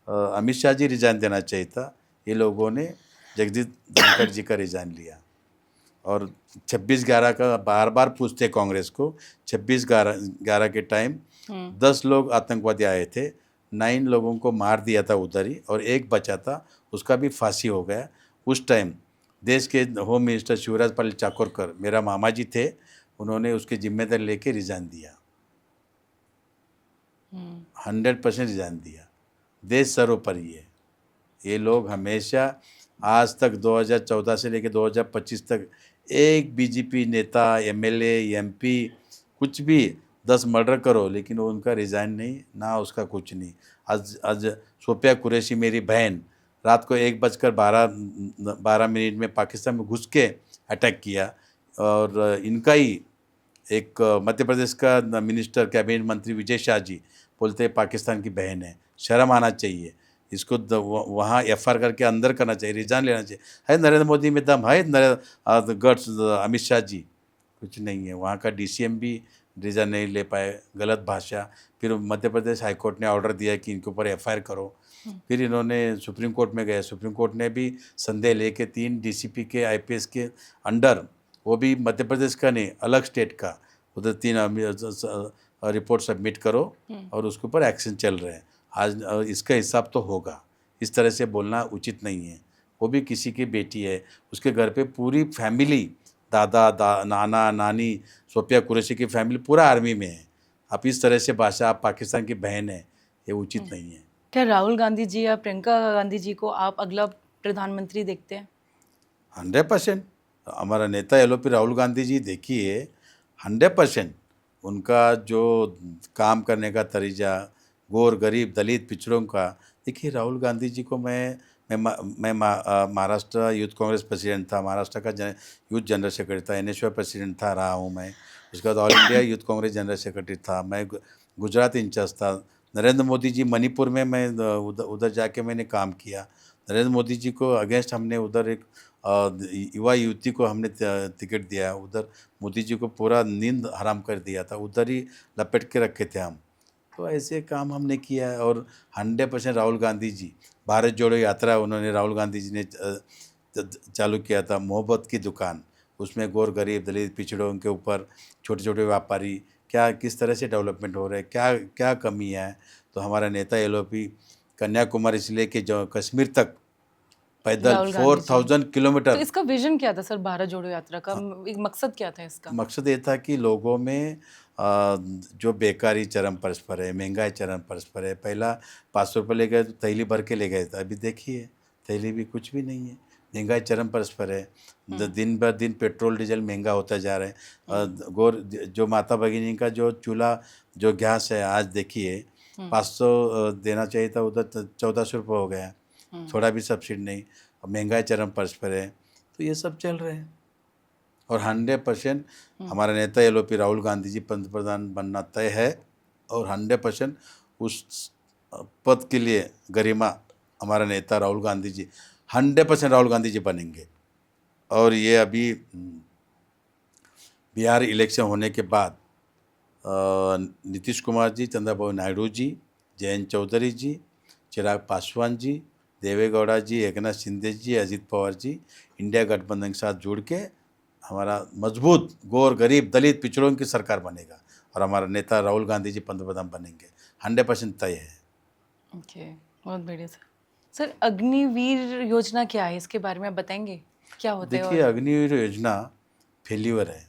अमित शाह जी रिज़ाइन देना चाहिए था। ये लोगों ने जगदीप धनखड़ जी का रिज़ाइन लिया। और 26/11 का बार बार पूछते कांग्रेस को, 26/11 के टाइम 10 लोग आतंकवादी आए थे, 9 लोगों को मार दिया था उधर ही, और एक बचा था, उसका भी फांसी हो गया। उस टाइम देश के होम मिनिस्टर शिवराज पाल चाकोरकर मेरा मामा जी थे, उन्होंने उसके जिम्मेदारी लेके रिज़ाइन दिया, 100% रिज़ाइन दिया। देश सर्वोपरि है। ये लोग हमेशा आज तक 2014 से लेकर 2025 तक एक बीजेपी नेता, एमएलए, एमपी कुछ भी 10 मर्डर करो, लेकिन वो उनका रिज़ाइन नहीं, ना उसका कुछ नहीं। आज सोफिया कुरैशी मेरी बहन रात को 1:12 में पाकिस्तान में घुस के अटैक किया, और इनका ही एक मध्य प्रदेश का मिनिस्टर कैबिनेट मंत्री विजय शाह जी बोलते हैं पाकिस्तान की बहन है, शर्म आना चाहिए इसको। वहाँ एफआईआर करके अंदर करना चाहिए, रिजाइन लेना चाहिए। है नरेंद्र मोदी में दम है, गट्स अमित शाह जी, कुछ नहीं है। वहाँ का डीसीएम भी रिजाइन नहीं ले पाए, गलत भाषा। फिर मध्य प्रदेश हाईकोर्ट ने ऑर्डर दिया कि इनके ऊपर एफआईआर करो। फिर इन्होंने सुप्रीम कोर्ट में गए, सुप्रीम कोर्ट ने भी संदेह लेके 3 डीसीपी के आईपीएस के अंडर, वो भी मध्य प्रदेश का नहीं अलग स्टेट का, उधर 3 रिपोर्ट सबमिट करो और उसके ऊपर एक्शन चल रहे हैं। आज इसका हिसाब तो होगा। इस तरह से बोलना उचित नहीं है। वो भी किसी की बेटी है, उसके घर पे पूरी फैमिली, नाना नानी, सोफिया कुरैशी की फैमिली पूरा आर्मी में है। आप इस तरह से भाषा, आप पाकिस्तान की बहन है, ये उचित नहीं है। क्या राहुल गांधी जी या प्रियंका गांधी जी को आप अगला प्रधानमंत्री देखते हैं? 100%। हमारा नेता एलओपी राहुल गांधी जी देखिए, 100% उनका जो काम करने का तरीजा, गोर गरीब दलित पिछड़ों का, देखिए राहुल गांधी जी को मैं महाराष्ट्र यूथ कांग्रेस प्रेसिडेंट था, महाराष्ट्र का यूथ जनरल सेक्रेटरी था, एनएसयूआई प्रेसिडेंट था रहा हूँ मैं। उसके बाद all India youth Congress general secretary था मैं, गुजरात इंचार्ज था। नरेंद्र मोदी जी मणिपुर में मैं उधर उधर जाके मैंने काम किया। नरेंद्र मोदी जी को अगेंस्ट हमने उधर एक युवा युवती को हमने टिकट दिया, उधर मोदी जी को पूरा नींद हराम कर दिया था, उधर ही लपेट के रखे थे हम। तो ऐसे काम हमने किया है। और 100% राहुल गांधी जी, भारत जोड़ो यात्रा उन्होंने राहुल गांधी जी ने चालू किया था, मोहब्बत की दुकान। उसमें गोर गरीब दलित पिछड़ों के ऊपर, छोटे छोटे व्यापारी, क्या किस तरह से डेवलपमेंट हो रहा है, क्या क्या कमी है। तो हमारा नेता एलओपी कन्याकुमारी से लेके जो कश्मीर तक पैदल राहुल गांधी जी। 4000 तो किलोमीटर। इसका विजन क्या था सर, भारत जोड़ो यात्रा का एक मकसद क्या था इसका? मकसद ये था कि लोगों में जो बेकारी चरम पर है, महंगाई चरम पर है। पहला 500 रुपये ले गए तो थैली भर के ले गए थे, अभी देखिए थैली भी कुछ भी नहीं है, महंगाई चरम पर है। दिन ब दिन पेट्रोल डीजल महंगा होता जा रहा है। गोर जो माता भगिनी का जो चूल्हा जो गैस है, आज देखिए 500 देना चाहिए था, उधर 1400 रुपये हो गया, थोड़ा भी सब्सिडी नहीं। महंगाई चरम पर है। तो ये सब चल रहे हैं। और 100% हमारा नेता एलओपी राहुल गांधी जी पंतप्रधान बनना तय है। और 100% उस पद के लिए गरिमा हमारा नेता राहुल गांधी जी, 100% राहुल गांधी जी बनेंगे। और ये अभी बिहार इलेक्शन होने के बाद नीतीश कुमार जी, चंद्रबाबू नायडू जी, जयंत चौधरी जी, चिराग पासवान जी, देवेगौड़ा जी, एकनाथ शिंदे जी, अजित पवार जी, इंडिया गठबंधन के साथ जुड़ के हमारा मजबूत गोर गरीब दलित पिछड़ों की सरकार बनेगा। और हमारा नेता राहुल गांधी जी पंतप्रधान बनेंगे, 100% तय है। ओके, बहुत बढ़िया सर। सर अग्निवीर योजना क्या है, इसके बारे में आप बताएंगे क्या होता है? देखिए और अग्निवीर योजना फेल्यूर है।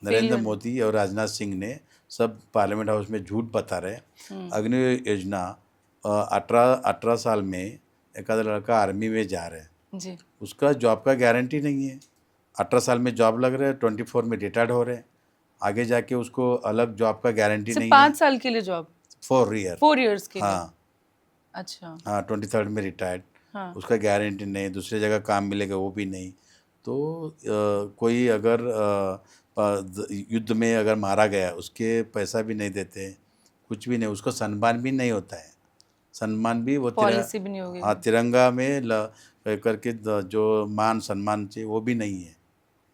नरेंद्र फेलियर। मोदी और राजनाथ सिंह ने सब पार्लियामेंट हाउस में झूठ बता रहे। अग्निवीर योजना 18 साल में एक आधा लड़का आर्मी में जा रहे हैं, जी। उसका जॉब का गारंटी नहीं है। 18 साल में जॉब लग रहे हैं, 24 में रिटायर्ड हो रहे हैं, आगे जाके उसको अलग जॉब का गारंटी सिर्फ नहीं है। 5 साल के लिए जॉब? 4 ईयर। 4 इयर्स के लिए? हाँ अच्छा। हाँ, 23rd में रिटायर्ड, हाँ। उसका गारंटी नहीं, दूसरी जगह काम मिलेगा वो भी नहीं। तो कोई अगर युद्ध में अगर मारा गया, उसके पैसा भी नहीं देते, कुछ भी नहीं, उसको सम्मान भी नहीं होता है। सम्मान भी वो पॉलिसी भी नहीं होगी? हाँ, तिरंगा में करके जो मान सम्मान चाहिए वो भी नहीं है।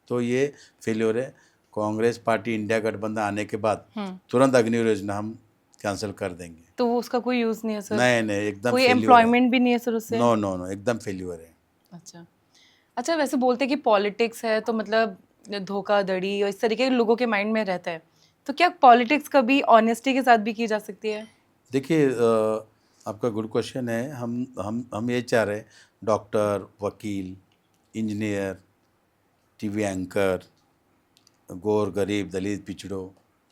तो ये फेल्योर है। कांग्रेस पार्टी इंडिया गठबंधन आने के बाद तुरंत अग्निवीर योजना हम कैंसिल कर देंगे। तो वो उसका कोई यूज नहीं है सर? नहीं नहीं, एकदम कोई फेल्योर है। एम्प्लॉयमेंट भी नहीं है सर उससे? नो नो नो, एकदम फेल्योर है। अच्छा। अच्छा, वैसे बोलते हैं कि पॉलिटिक्स है तो मतलब धोखाधड़ी और इस तरीके के लोगों के माइंड में रहता है, तो क्या पॉलिटिक्स कभी ऑनेस्टी के साथ भी की जा सकती है? देखिए आपका गुड क्वेश्चन है। हम ये चाह रहे हैं, डॉक्टर, वकील, इंजीनियर, टीवी एंकर, गोर गरीब दलित पिछड़ों,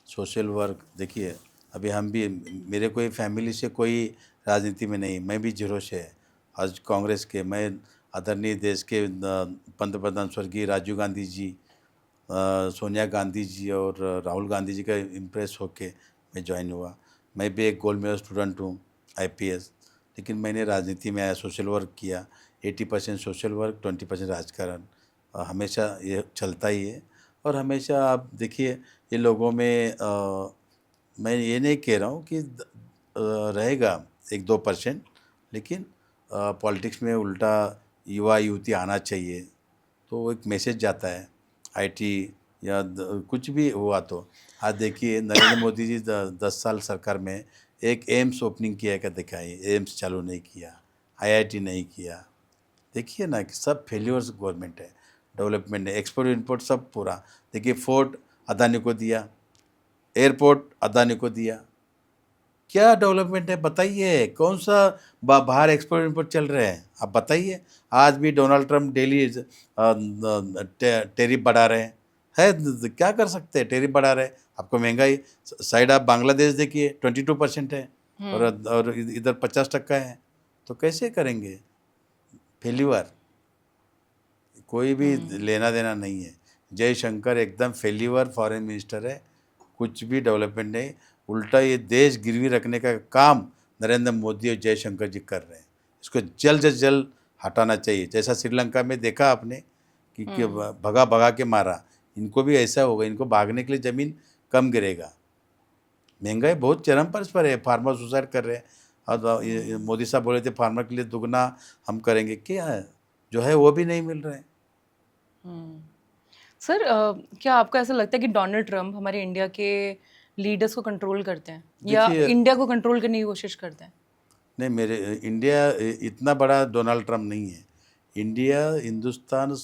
सोशल वर्क। देखिए अभी हम भी, मेरे कोई फैमिली से कोई राजनीति में नहीं, मैं भी जीरो से है। आज कांग्रेस के मैं आदरणीय देश के पंतप्रधान स्वर्गीय राजीव गांधी जी, सोनिया गांधी जी और राहुल गांधी जी का इम्प्रेस होके मैं ज्वाइन हुआ। मैं भी एक गोल्ड मेडल स्टूडेंट हूँ, आईपीएस। लेकिन मैंने राजनीति में आया, सोशल वर्क किया, 80% सोशल वर्क, 20% राजकारण। हमेशा ये चलता ही है। और हमेशा आप देखिए ये लोगों में मैं ये नहीं कह रहा हूँ कि रहेगा 1-2%, लेकिन पॉलिटिक्स में उल्टा युवा युवती आना चाहिए, तो एक मैसेज जाता है। आईटी या कुछ भी हुआ तो आज देखिए नरेंद्र मोदी जी 10 साल सरकार में एक एम्स ओपनिंग किया क्या दिखाइए, एम्स चालू नहीं किया, आईआईटी नहीं किया। देखिए ना कि सब फेल्योर्स गवर्नमेंट है। डेवलपमेंट है, एक्सपोर्ट इंपोर्ट सब पूरा। देखिए फोर्ट अदानी को दिया, एयरपोर्ट अदानी को दिया, क्या डेवलपमेंट है बताइए? कौन सा बाहर एक्सपोर्ट इंपोर्ट चल रहे हैं आप बताइए? आज भी डोनाल्ड ट्रम्प डेली टैरिफ बढ़ा रहे हैं। क्या कर सकते हैं? टैरिफ बढ़ा रहे हैं, आपको महंगाई। साइड आप बांग्लादेश देखिए 22% है, और इधर 50% है। तो कैसे करेंगे? फेल्यूर। कोई भी लेना देना नहीं है। जयशंकर एकदम फेल्यूर फॉरेन मिनिस्टर है, कुछ भी डेवलपमेंट नहीं, उल्टा ये देश गिरवी रखने का काम नरेंद्र मोदी और जयशंकर जी कर रहे हैं। इसको जल्द से जल्द हटाना चाहिए। जैसा श्रीलंका में देखा आपने कि भगा भगा के मारा, इनको भी ऐसा होगा। इनको भागने के लिए ज़मीन कम गिरेगा। महंगाई बहुत चरम पर है, फार्मर सुसाइड कर रहे हैं। और ये मोदी साहब बोले थे फार्मर के लिए दुगना हम करेंगे, क्या है जो है वो भी नहीं मिल रहे हैं। सर क्या आपको ऐसा लगता है कि डोनाल्ड ट्रंप हमारे इंडिया के लीडर्स को कंट्रोल करते हैं या इंडिया को कंट्रोल करने की कोशिश करते हैं? नहीं, मेरे इंडिया इतना बड़ा डोनाल्ड ट्रंप नहीं है। इंडिया हिंदुस्तान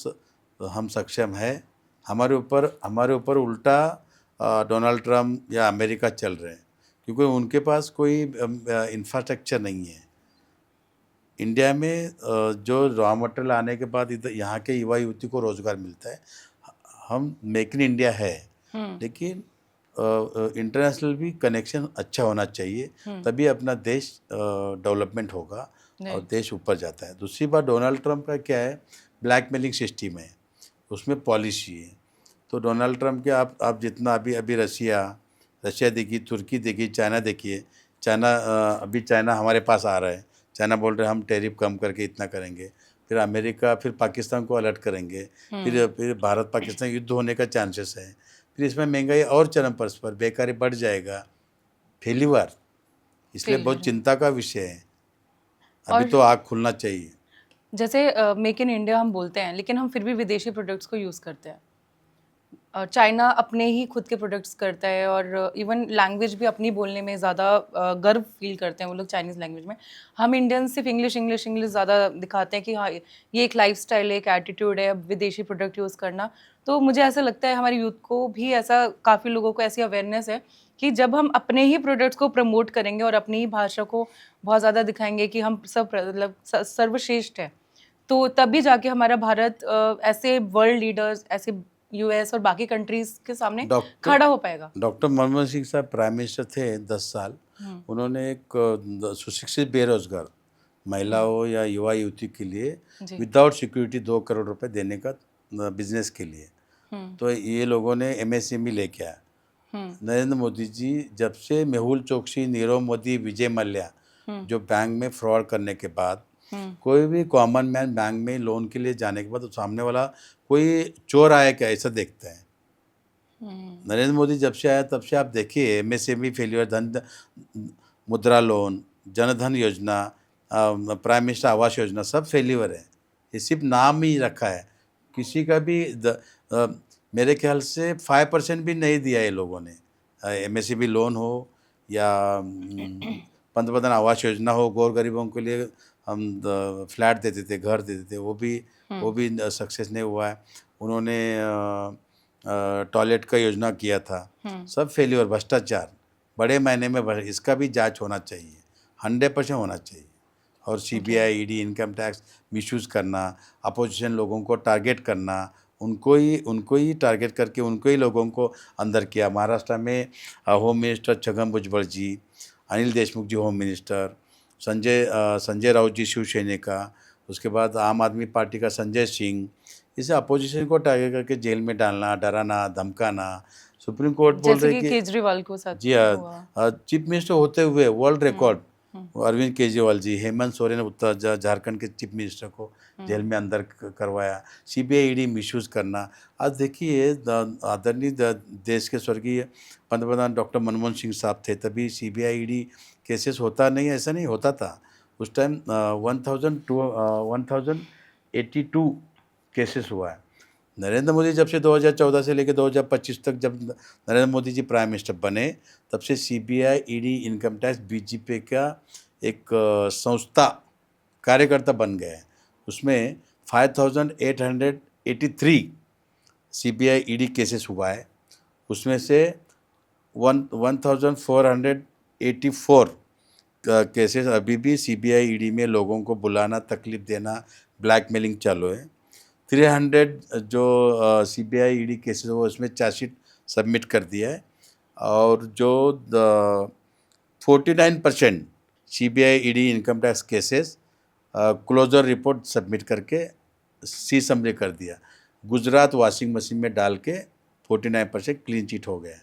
हम सक्षम है। हमारे ऊपर उल्टा डोनाल्ड ट्रंप या अमेरिका चल रहे हैं, क्योंकि उनके पास कोई इंफ्रास्ट्रक्चर नहीं है। इंडिया में जो रॉ मटेरियल आने के बाद इधर यहाँ के युवा युवती को रोज़गार मिलता है। हम मेक इन इंडिया है, लेकिन इंटरनेशनल भी कनेक्शन अच्छा होना चाहिए, तभी अपना देश डेवलपमेंट होगा और देश ऊपर जाता है। दूसरी बात, डोनाल्ड ट्रंप का क्या है, ब्लैकमेलिंग सिस्टम है, उसमें पॉलिसी है। तो डोनाल्ड ट्रंप के आप जितना अभी रशिया देखिए, तुर्की देखिए, चाइना देखिए। अभी चाइना हमारे पास आ रहा है। चाइना बोल रहे हैं हम टैरिफ कम करके इतना करेंगे। फिर अमेरिका फिर पाकिस्तान को अलर्ट करेंगे। फिर भारत पाकिस्तान युद्ध होने का चांसेस है। फिर इसमें महंगाई और चरम पर बेकारी बढ़ जाएगा, फेल्यूर। इसलिए बहुत चिंता का विषय है। अभी तो आग खुलना चाहिए। जैसे मेक इन इंडिया हम बोलते हैं, लेकिन हम फिर भी विदेशी प्रोडक्ट्स को यूज़ करते हैं। चाइना अपने ही खुद के प्रोडक्ट्स करता है और इवन लैंग्वेज भी अपनी बोलने में ज़्यादा गर्व फील करते हैं वो लोग चाइनीज़ लैंग्वेज में। हम इंडियंस सिर्फ इंग्लिश इंग्लिश इंग्लिश ज़्यादा दिखाते हैं कि हाँ ये एक लाइफस्टाइल है, एक एटीट्यूड है विदेशी प्रोडक्ट यूज़ करना। तो मुझे ऐसा लगता है हमारे यूथ को भी ऐसा, काफ़ी लोगों को ऐसी अवेयरनेस है कि जब हम अपने ही प्रोडक्ट्स को प्रमोट करेंगे और अपनी ही भाषा को बहुत ज़्यादा दिखाएंगे कि हम सब मतलब सर्वश्रेष्ठ है, तो तभी जाके हमारा भारत ऐसे वर्ल्ड लीडर्स, ऐसे यूएस और बाकी कंट्रीज के सामने खड़ा हो पाएगा। डॉक्टर मनमोहन सिंह साहब प्राइम मिनिस्टर थे 10 साल। उन्होंने एक सुशिक्षित बेरोजगार महिलाओं या युवा युवती के लिए विदाउट सिक्योरिटी 2 करोड़ रुपए देने का बिजनेस के लिए, तो ये लोगों ने एमएसएमई लेके आया। नरेंद्र मोदी जी जब से मेहुल चोकसी, नीरव मोदी, विजय मल्ल्या जो बैंक में फ्रॉड करने के बाद, कोई भी कॉमन मैन बैंक में लोन के लिए जाने के बाद तो सामने वाला कोई चोर आया क्या ऐसा देखता है। नरेंद्र मोदी जब से आया तब से आप देखिए एमएसएमई फेल्यूर, धन मुद्रा लोन, जनधन योजना, प्राइम मिनिस्टर आवास योजना सब फेल्यूर है। ये सिर्फ नाम ही रखा है, किसी का भी मेरे ख्याल से 5% भी नहीं दिया ये लोगों ने। एमएसएमई लोन हो या पंतप्रधान आवास योजना हो, गौर गरीबों के लिए हम फ्लैट देते थे, घर देते थे, वो भी सक्सेस नहीं हुआ है। उन्होंने टॉयलेट का योजना किया था, सब फेल्यूर, भ्रष्टाचार बड़े मायने में। इसका भी जांच होना चाहिए, 100% होना चाहिए। और CBI, ED, income tax misuse करना, अपोजिशन लोगों को टारगेट करना, उनको ही टारगेट करके उनको ही लोगों को अंदर किया। महाराष्ट्र में होम मिनिस्टर छगन भुजबल जी, अनिल देशमुख जी होम मिनिस्टर, संजय राउत जी शिवसेना का, उसके बाद आम आदमी पार्टी का संजय सिंह, इसे अपोजिशन को टारगेट करके जेल में डालना, डराना, धमकाना। सुप्रीम कोर्ट बोल रहे कि केजरीवाल को साथ जी हाँ, चीफ मिनिस्टर होते हुए वर्ल्ड रिकॉर्ड अरविंद केजरीवाल जी, हेमंत सोरेन उत्तर झारखंड के चीफ मिनिस्टर को जेल में अंदर करवाया। सीबीआई, ईडी मिसयूज़ करना। आज देखिए आदरणीय देश के स्वर्गीय पंतप्रधान डॉक्टर मनमोहन सिंह साहब थे, तभी सीबीआई, ईडी केसेस होता नहीं, ऐसा नहीं होता था उस टाइम। 1082 केसेस हुआ है। नरेंद्र मोदी जब से 2014 से लेकर 2025 तक जब नरेंद्र मोदी जी प्राइम मिनिस्टर बने, तब से CBI, ED, income tax, BJP का एक संस्था कार्यकर्ता बन गए हैं। उसमें 5883 सीबीआई, ईडी केसेस हुआ है। उसमें से 1484 केसेस अभी भी सीबीआई, ईडी में लोगों को बुलाना, तकलीफ देना, ब्लैकमेलिंग चालू है। 300 जो सीबीआई, ईडी केसेस हो उसमें चार्जशीट सबमिट कर दिया है। और जो 49% CBI, ED, income tax cases closure report submit करके सी समरी कर दिया। गुजरात वॉशिंग मशीन में डाल के 49% क्लीन चिट हो गया।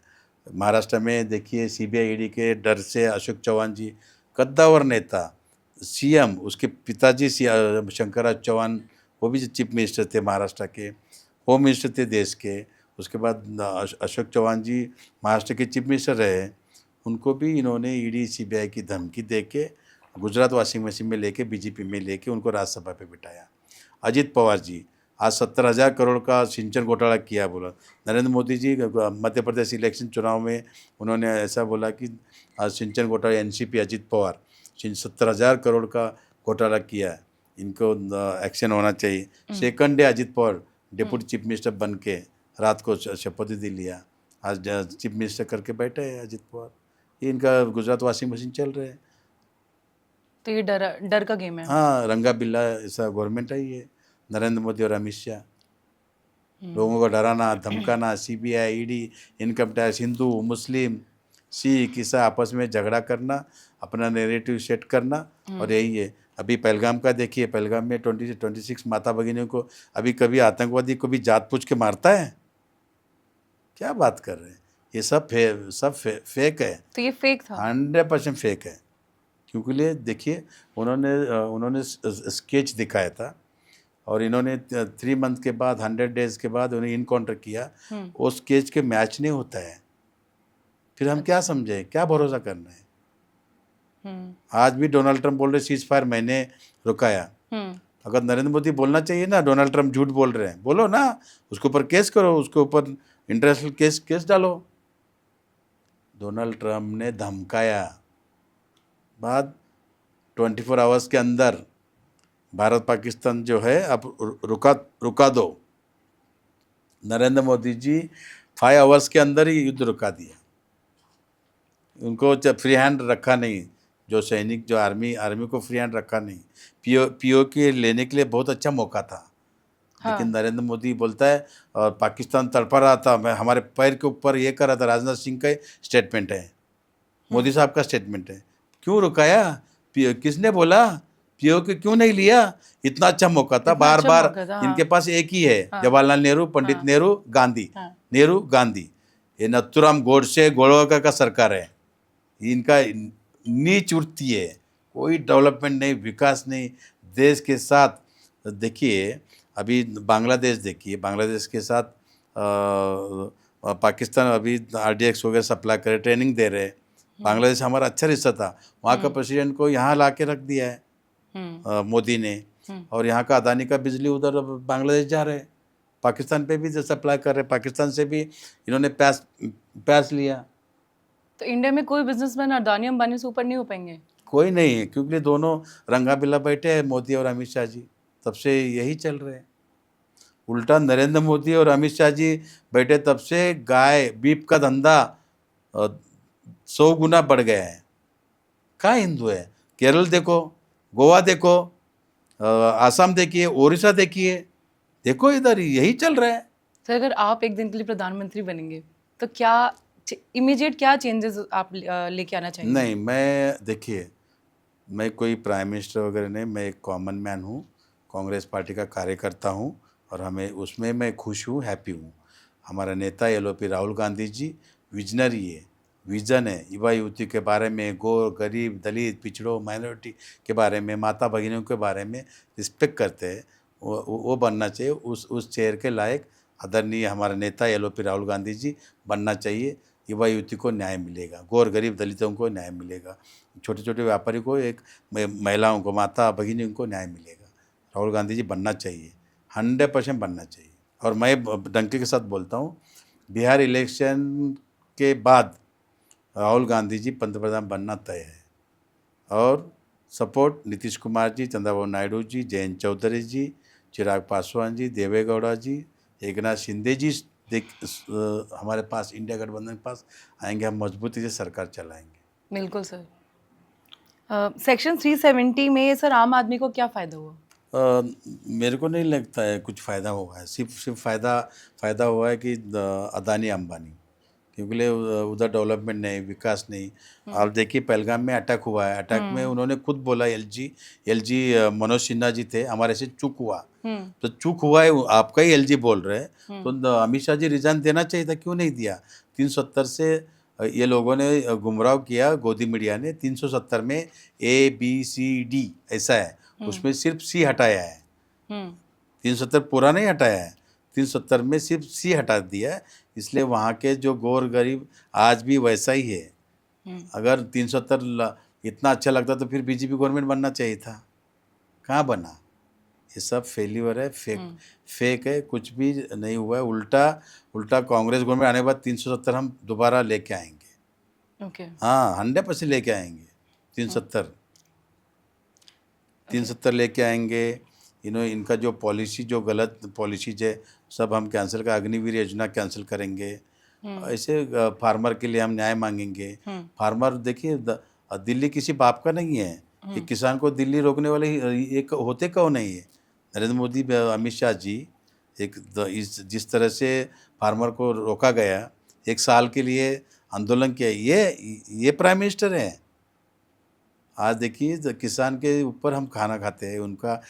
महाराष्ट्र में देखिए सीबीआई ईडी के डर से अशोक चौहान जी, कद्दावर नेता, सीएम, उसके पिताजी शंकरराव चौहान, वो भी चीफ मिनिस्टर थे महाराष्ट्र के, होम मिनिस्टर थे देश के। उसके बाद अशोक चौहान जी महाराष्ट्र के चीफ मिनिस्टर रहे, उनको भी इन्होंने ईडी सीबीआई की धमकी दे के गुजरात वॉशिंग मशीन में लेके बीजेपी में लेके उनको राज्यसभा पे बिठाया। अजित पवार जी आज 70,000 करोड़ का सिंचन घोटाला किया बोला। नरेंद्र मोदी जी मध्य प्रदेश इलेक्शन चुनाव में उन्होंने ऐसा बोला कि आज सिंचन घोटाला एनसीपी अजित पवार 70,000 करोड़ का घोटाला किया है, इनको एक्शन होना चाहिए। Second day Ajit Pawar deputy chief minister बन के रात को शपथ भी लिया, आज चीफ मिनिस्टर करके बैठे हैं अजित पवार। ये इनका गुजरात वॉशिंग मशीन चल रहे हैं। तो ये डर का गेम है। हाँ, रंगा बिल्ला ऐसा गवर्नमेंट है ये, नरेंद्र मोदी और अमित शाह। लोगों को डराना धमकाना, सीबीआई ईडी इनकम टैक्स, हिंदू मुस्लिम सिख ईसाई आपस में झगड़ा करना, अपना नैरेटिव सेट करना, और यही है। अभी पहलगाम का देखिए, पहलगाम में 20 से 26 माता भगिनियों को अभी कभी आतंकवादी को भी जात पूछ के मारता है। क्या बात कर रहे हैं, ये सब फेक है। तो ये फेक था, 100% फेक है। क्योंकि लिए देखिए उन्होंने स्केच दिखाया था और इन्होंने 3 मंथ के बाद 100 डेज के बाद उन्हें इनकाउंटर किया, वो स्केच के मैच नहीं होता है। फिर हम क्या समझे, क्या भरोसा करना है। आज भी डोनाल्ड ट्रंप बोल रहे सीज फायर मैंने रुकाया। अगर नरेंद्र मोदी बोलना चाहिए ना डोनाल्ड ट्रंप झूठ बोल रहे हैं, बोलो ना, उसके ऊपर केस करो, उसके ऊपर इंटरनेशनल केस डालो। डोनाल्ड ट्रंप ने धमकाया, बाद 24 आवर्स के अंदर भारत पाकिस्तान जो है अब रुका दो। नरेंद्र मोदी जी 5 आवर्स के अंदर ही युद्ध रुका दिया। उनको फ्री हैंड रखा नहीं, जो सैनिक जो आर्मी को फ्री हैंड रखा नहीं। पीओ के लेने के लिए बहुत अच्छा मौका था। हाँ। लेकिन नरेंद्र मोदी बोलता है और पाकिस्तान तड़पा रहा था, मैं हमारे पैर के ऊपर ये कर रहा था। राजनाथ सिंह का स्टेटमेंट है, मोदी साहब का स्टेटमेंट है। क्यों रुकाया, किसने बोला, पीओ के क्यों नहीं लिया? इतना अच्छा मौका था, बार बार इनके पास एक ही है, जवाहरलाल नेहरू, पंडित नेहरू, गांधी, नेहरू गांधी। ये नथुराम गोडसे गोलवाका का सरकार है, इनका नीच उठती है, कोई डेवलपमेंट नहीं, विकास नहीं देश के साथ। देखिए अभी बांग्लादेश देखिए, बांग्लादेश के साथ पाकिस्तान अभी RDX वगैरह सप्लाई करे, ट्रेनिंग दे रहे। बांग्लादेश हमारा अच्छा रिश्ता था, वहाँ का प्रेसिडेंट को यहाँ ला के रख दिया है मोदी ने, और यहाँ का अदानी का बिजली उधर बांग्लादेश जा रहे, पाकिस्तान पे भी सप्लाई कर रहे, पाकिस्तान से भी इन्होंने पैस लिया। तो इंडिया में कोई बिजनेसमैन अदानी अंबानी से ऊपर नहीं हो पाएंगे? कोई नहीं है, क्योंकि दोनों रंगा बिल्ला बैठे हैं, मोदी और अमित शाह जी, तब से यही चल रहे हैं। उल्टा नरेंद्र मोदी और अमित शाह जी बैठे तब से गाय बीफ का धंधा 100 गुना बढ़ गया है। कहाँ हिंदू है? केरल देखो, गोवा देखो, आसाम देखिए, उड़ीसा देखिए, देखो इधर यही चल रहा है। सर अगर आप एक दिन के लिए प्रधानमंत्री बनेंगे तो क्या इमीडिएट क्या चेंजेस आप लेके आना चाहेंगे? नहीं, मैं देखिए, मैं कोई प्राइम मिनिस्टर वगैरह नहीं, मैं एक कॉमन मैन हूँ, कांग्रेस पार्टी का कार्यकर्ता हूँ, और हमें उसमें मैं खुश हूँ, हैप्पी हूँ। हमारा नेता LOP राहुल गांधी जी विजनरी है, विज़न है, युवा युवती के बारे में, गोर गरीब दलित पिछड़ों माइनॉरिटी के बारे में, माता भगिनियों के बारे में रिस्पेक्ट करते हैं। वो बनना चाहिए, उस चेयर के लायक आदरणीय हमारा नेता LOP राहुल गांधी जी बनना चाहिए। युवा युवती को न्याय मिलेगा, गोर गरीब दलितों को न्याय मिलेगा, छोटे छोटे व्यापारी को, एक महिलाओं को, माता भगिनियों को न्याय मिलेगा। राहुल गांधी जी बनना चाहिए, 100% बनना चाहिए। और मैं डंके के साथ बोलता हूँ, बिहार इलेक्शन के बाद राहुल गांधी जी पंतप्रधान बनना तय है। और सपोर्ट नीतीश कुमार जी, चंद्रबाबू नायडू जी, जयंत चौधरी जी, चिराग पासवान जी, देवे गौड़ा जी, एकनाथ शिंदे जी हमारे पास इंडिया गठबंधन के पास आएंगे, हम मजबूती से सरकार चलाएंगे। बिल्कुल सर। सेक्शन 370 में सर आम आदमी को क्या फ़ायदा हुआ? मेरे को नहीं लगता है कुछ फ़ायदा हुआ है। सिर्फ फ़ायदा हुआ है कि अदानी अंबानी, क्योंकि उधर डेवलपमेंट नहीं, विकास नहीं। आप देखिए पहलगाम में अटैक हुआ है, अटैक में उन्होंने खुद बोला, LG मनोज सिन्हा जी थे, हमारे से चूक हुआ, तो चूक हुआ है, आपका ही एलजी बोल रहे हैं, तो अमित शाह जी रिजाइन देना चाहिए था, क्यों नहीं दिया? 370 से ये लोगों ने गुमराह किया, गोदी मीडिया ने। 370 में ABCD ऐसा है, उसमें सिर्फ सी हटाया है। 370 पूरा नहीं हटाया है, 370 में सिर्फ सी हटा दिया है। इसलिए वहाँ के जो गौर गरीब आज भी वैसा ही है। अगर 370 इतना अच्छा लगता तो फिर बीजेपी गवर्नमेंट बनना चाहिए था, कहाँ बना? ये सब फेल्यूर है, फेक है, कुछ भी नहीं हुआ है। उल्टा कांग्रेस गवर्नमेंट आने के बाद 370 हम दोबारा लेके आएंगे। ओके। हाँ, 100% लेके आएंगे। 370 लेके आएंगे। इनका जो पॉलिसी, जो गलत पॉलिसीज है, सब हम कैंसिल कर, अग्निवीर योजना कैंसिल करेंगे। ऐसे फार्मर के लिए हम न्याय मांगेंगे। फार्मर देखिए, दिल्ली किसी बाप का नहीं है। ये किसान को दिल्ली रोकने वाले एक होते कौन नहीं है? नरेंद्र मोदी, अमित शाह जी। जिस तरह से फार्मर को रोका गया, 1 साल के लिए आंदोलन किया, ये प्राइम मिनिस्टर हैं। आज देखिए, किसान के ऊपर हम खाना खाते हैं। उनका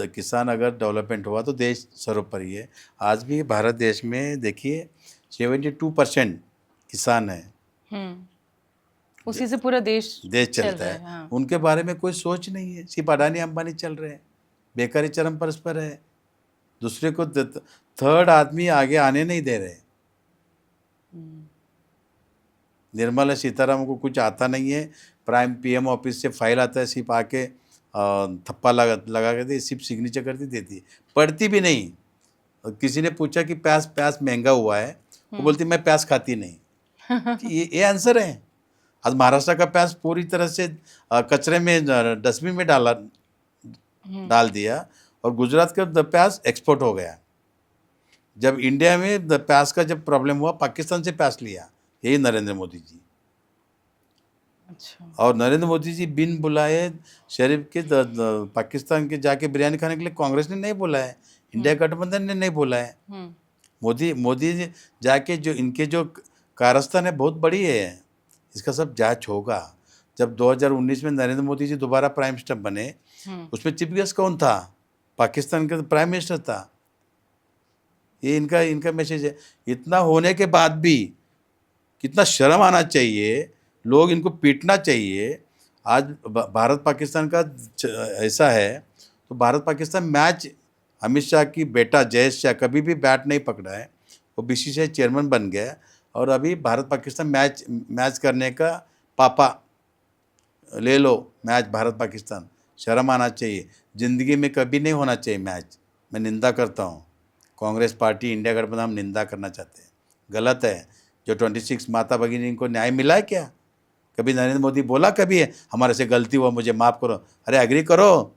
किसान अगर डेवलपमेंट हुआ तो देश सर्वोपरि है। आज भी भारत देश में देखिए 72% किसान है। उसी से पूरा देश चलता है। हाँ। उनके बारे में कोई सोच नहीं है, सिर्फ अडानी अंबानी चल रहे हैं। बेकारी चरम पर है, दूसरे को थर्ड आदमी आगे आने नहीं दे रहे। निर्मला सीतारामन को कुछ आता नहीं है, PM ऑफिस से फाइल आता है, सिर्फ आके थप्पा लगा के सिर्फ सिग्नेचर करती देती है, पढ़ती भी नहीं। किसी ने पूछा कि प्याज महंगा हुआ है, वो बोलती मैं प्याज खाती नहीं। ये आंसर है। आज महाराष्ट्र का प्याज पूरी तरह से कचरे में, डस्टबिन में डाल दिया, और गुजरात का प्याज एक्सपोर्ट हो गया। जब इंडिया में प्याज का जब प्रॉब्लम हुआ, पाकिस्तान से प्याज लिया, यही नरेंद्र मोदी जी। अच्छा। और नरेंद्र मोदी जी बिन बुलाए शरीफ के पाकिस्तान के जाके बिरयानी खाने के लिए कांग्रेस ने नहीं बोला है, इंडिया गठबंधन ने नहीं बोला है। मोदी जी जाके, जो इनके जो कारस्तान है बहुत बड़ी है, इसका सब जांच होगा। जब 2019 में नरेंद्र मोदी जी दोबारा प्राइम मिनिस्टर बने, उसमें चीफ गेस्ट कौन था? पाकिस्तान का प्राइम मिनिस्टर था। ये इनका मैसेज है। इतना होने के बाद भी कितना शर्म आना चाहिए, लोग इनको पीटना चाहिए। आज भारत पाकिस्तान का ऐसा है, तो भारत पाकिस्तान मैच, अमित शाह की बेटा जयेश शाह कभी भी बैट नहीं पकड़ा है, वो BCCI चेयरमैन बन गया, और अभी भारत पाकिस्तान मैच करने का पापा ले लो, मैच भारत पाकिस्तान। शर्म आना चाहिए, ज़िंदगी में कभी नहीं होना चाहिए मैच। मैं निंदा करता हूँ, कांग्रेस पार्टी, इंडिया गठबंधन हम निंदा करना चाहते हैं, गलत है। जो 26 माता भगिनी को न्याय मिला है क्या? कभी नरेंद्र मोदी बोला कभी है हमारे से गलती हुआ, मुझे माफ़ करो? अरे एग्री करो,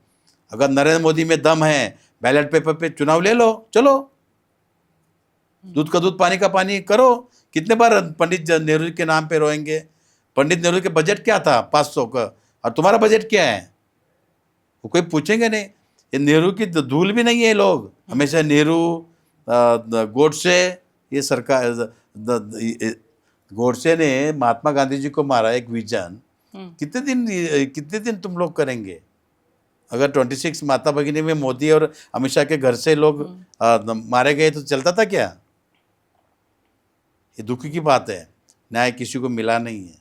अगर नरेंद्र मोदी में दम है, बैलेट पेपर पे चुनाव ले लो, चलो, दूध का दूध पानी का पानी करो। कितने बार पंडित नेहरू के नाम पे रोएंगे? पंडित नेहरू के बजट क्या था? 500 का, और तुम्हारा बजट क्या है? वो कोई पूछेंगे नहीं। ये नेहरू की धूल भी नहीं है लोग, हमेशा नेहरू, गोडसे, ये सरकार, गोडसे ने महात्मा गांधी जी को मारा, एक विजन। कितने दिन तुम लोग करेंगे? अगर 26 माता भगिनी में मोदी और अमित शाह के घर से लोग मारे गए तो चलता था क्या? ये दुख की बात है, न्याय किसी को मिला नहीं है।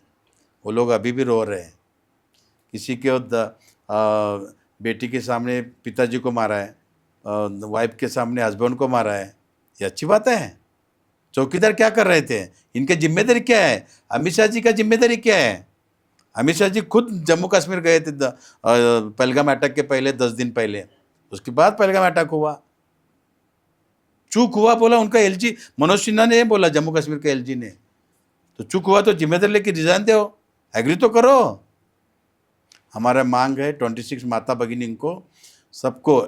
वो लोग अभी भी रो रहे हैं। किसी के बेटी के सामने पिताजी को मारा है, वाइफ के सामने हस्बैंड को मारा है, ये अच्छी बात है? चौकीदार क्या कर रहे थे? इनके जिम्मेदारी क्या है? अमित शाह जी का जिम्मेदारी क्या है? अमित शाह जी खुद जम्मू कश्मीर गए थे पहलगाम अटैक के पहले, 10 दिन पहले, उसके बाद पहलगाम अटैक हुआ। चूक हुआ बोला उनका LG मनोज सिन्हा ने बोला, जम्मू कश्मीर के LG ने। तो चूक हुआ तो जिम्मेदारी लेके रिजाइन दो, एग्री तो करो। हमारा मांग है 26 माता भगिनी को, सबको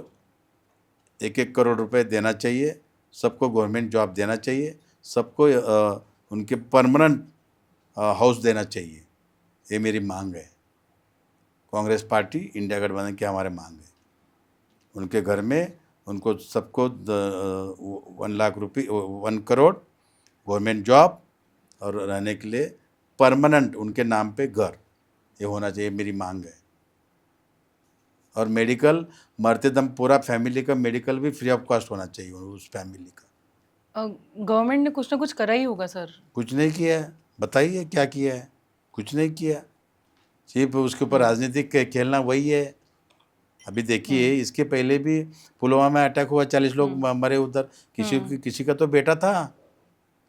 1-1 करोड़ रुपए देना चाहिए, सबको गवर्नमेंट जॉब देना चाहिए, सबको उनके परमानेंट हाउस देना चाहिए। ये मेरी मांग है। कांग्रेस पार्टी, इंडिया गठबंधन की हमारे मांग है। उनके घर में उनको सबको 1 लाख रुपये, 1 करोड़ गवर्नमेंट जॉब, और रहने के लिए परमानेंट उनके नाम पे घर, ये होना चाहिए, मेरी मांग है। और मेडिकल मरते दम पूरा फैमिली का मेडिकल भी फ्री ऑफ कॉस्ट होना चाहिए उस फैमिली का। गवर्नमेंट ने कुछ ना कुछ करा ही होगा सर। कुछ नहीं किया है, बताइए क्या किया है? कुछ नहीं किया। सिर्फ उसके ऊपर राजनीतिक खेलना वही है। अभी देखिए इसके पहले भी पुलवामा में अटैक हुआ, 40 लोग मरे उधर। किसी का तो बेटा था,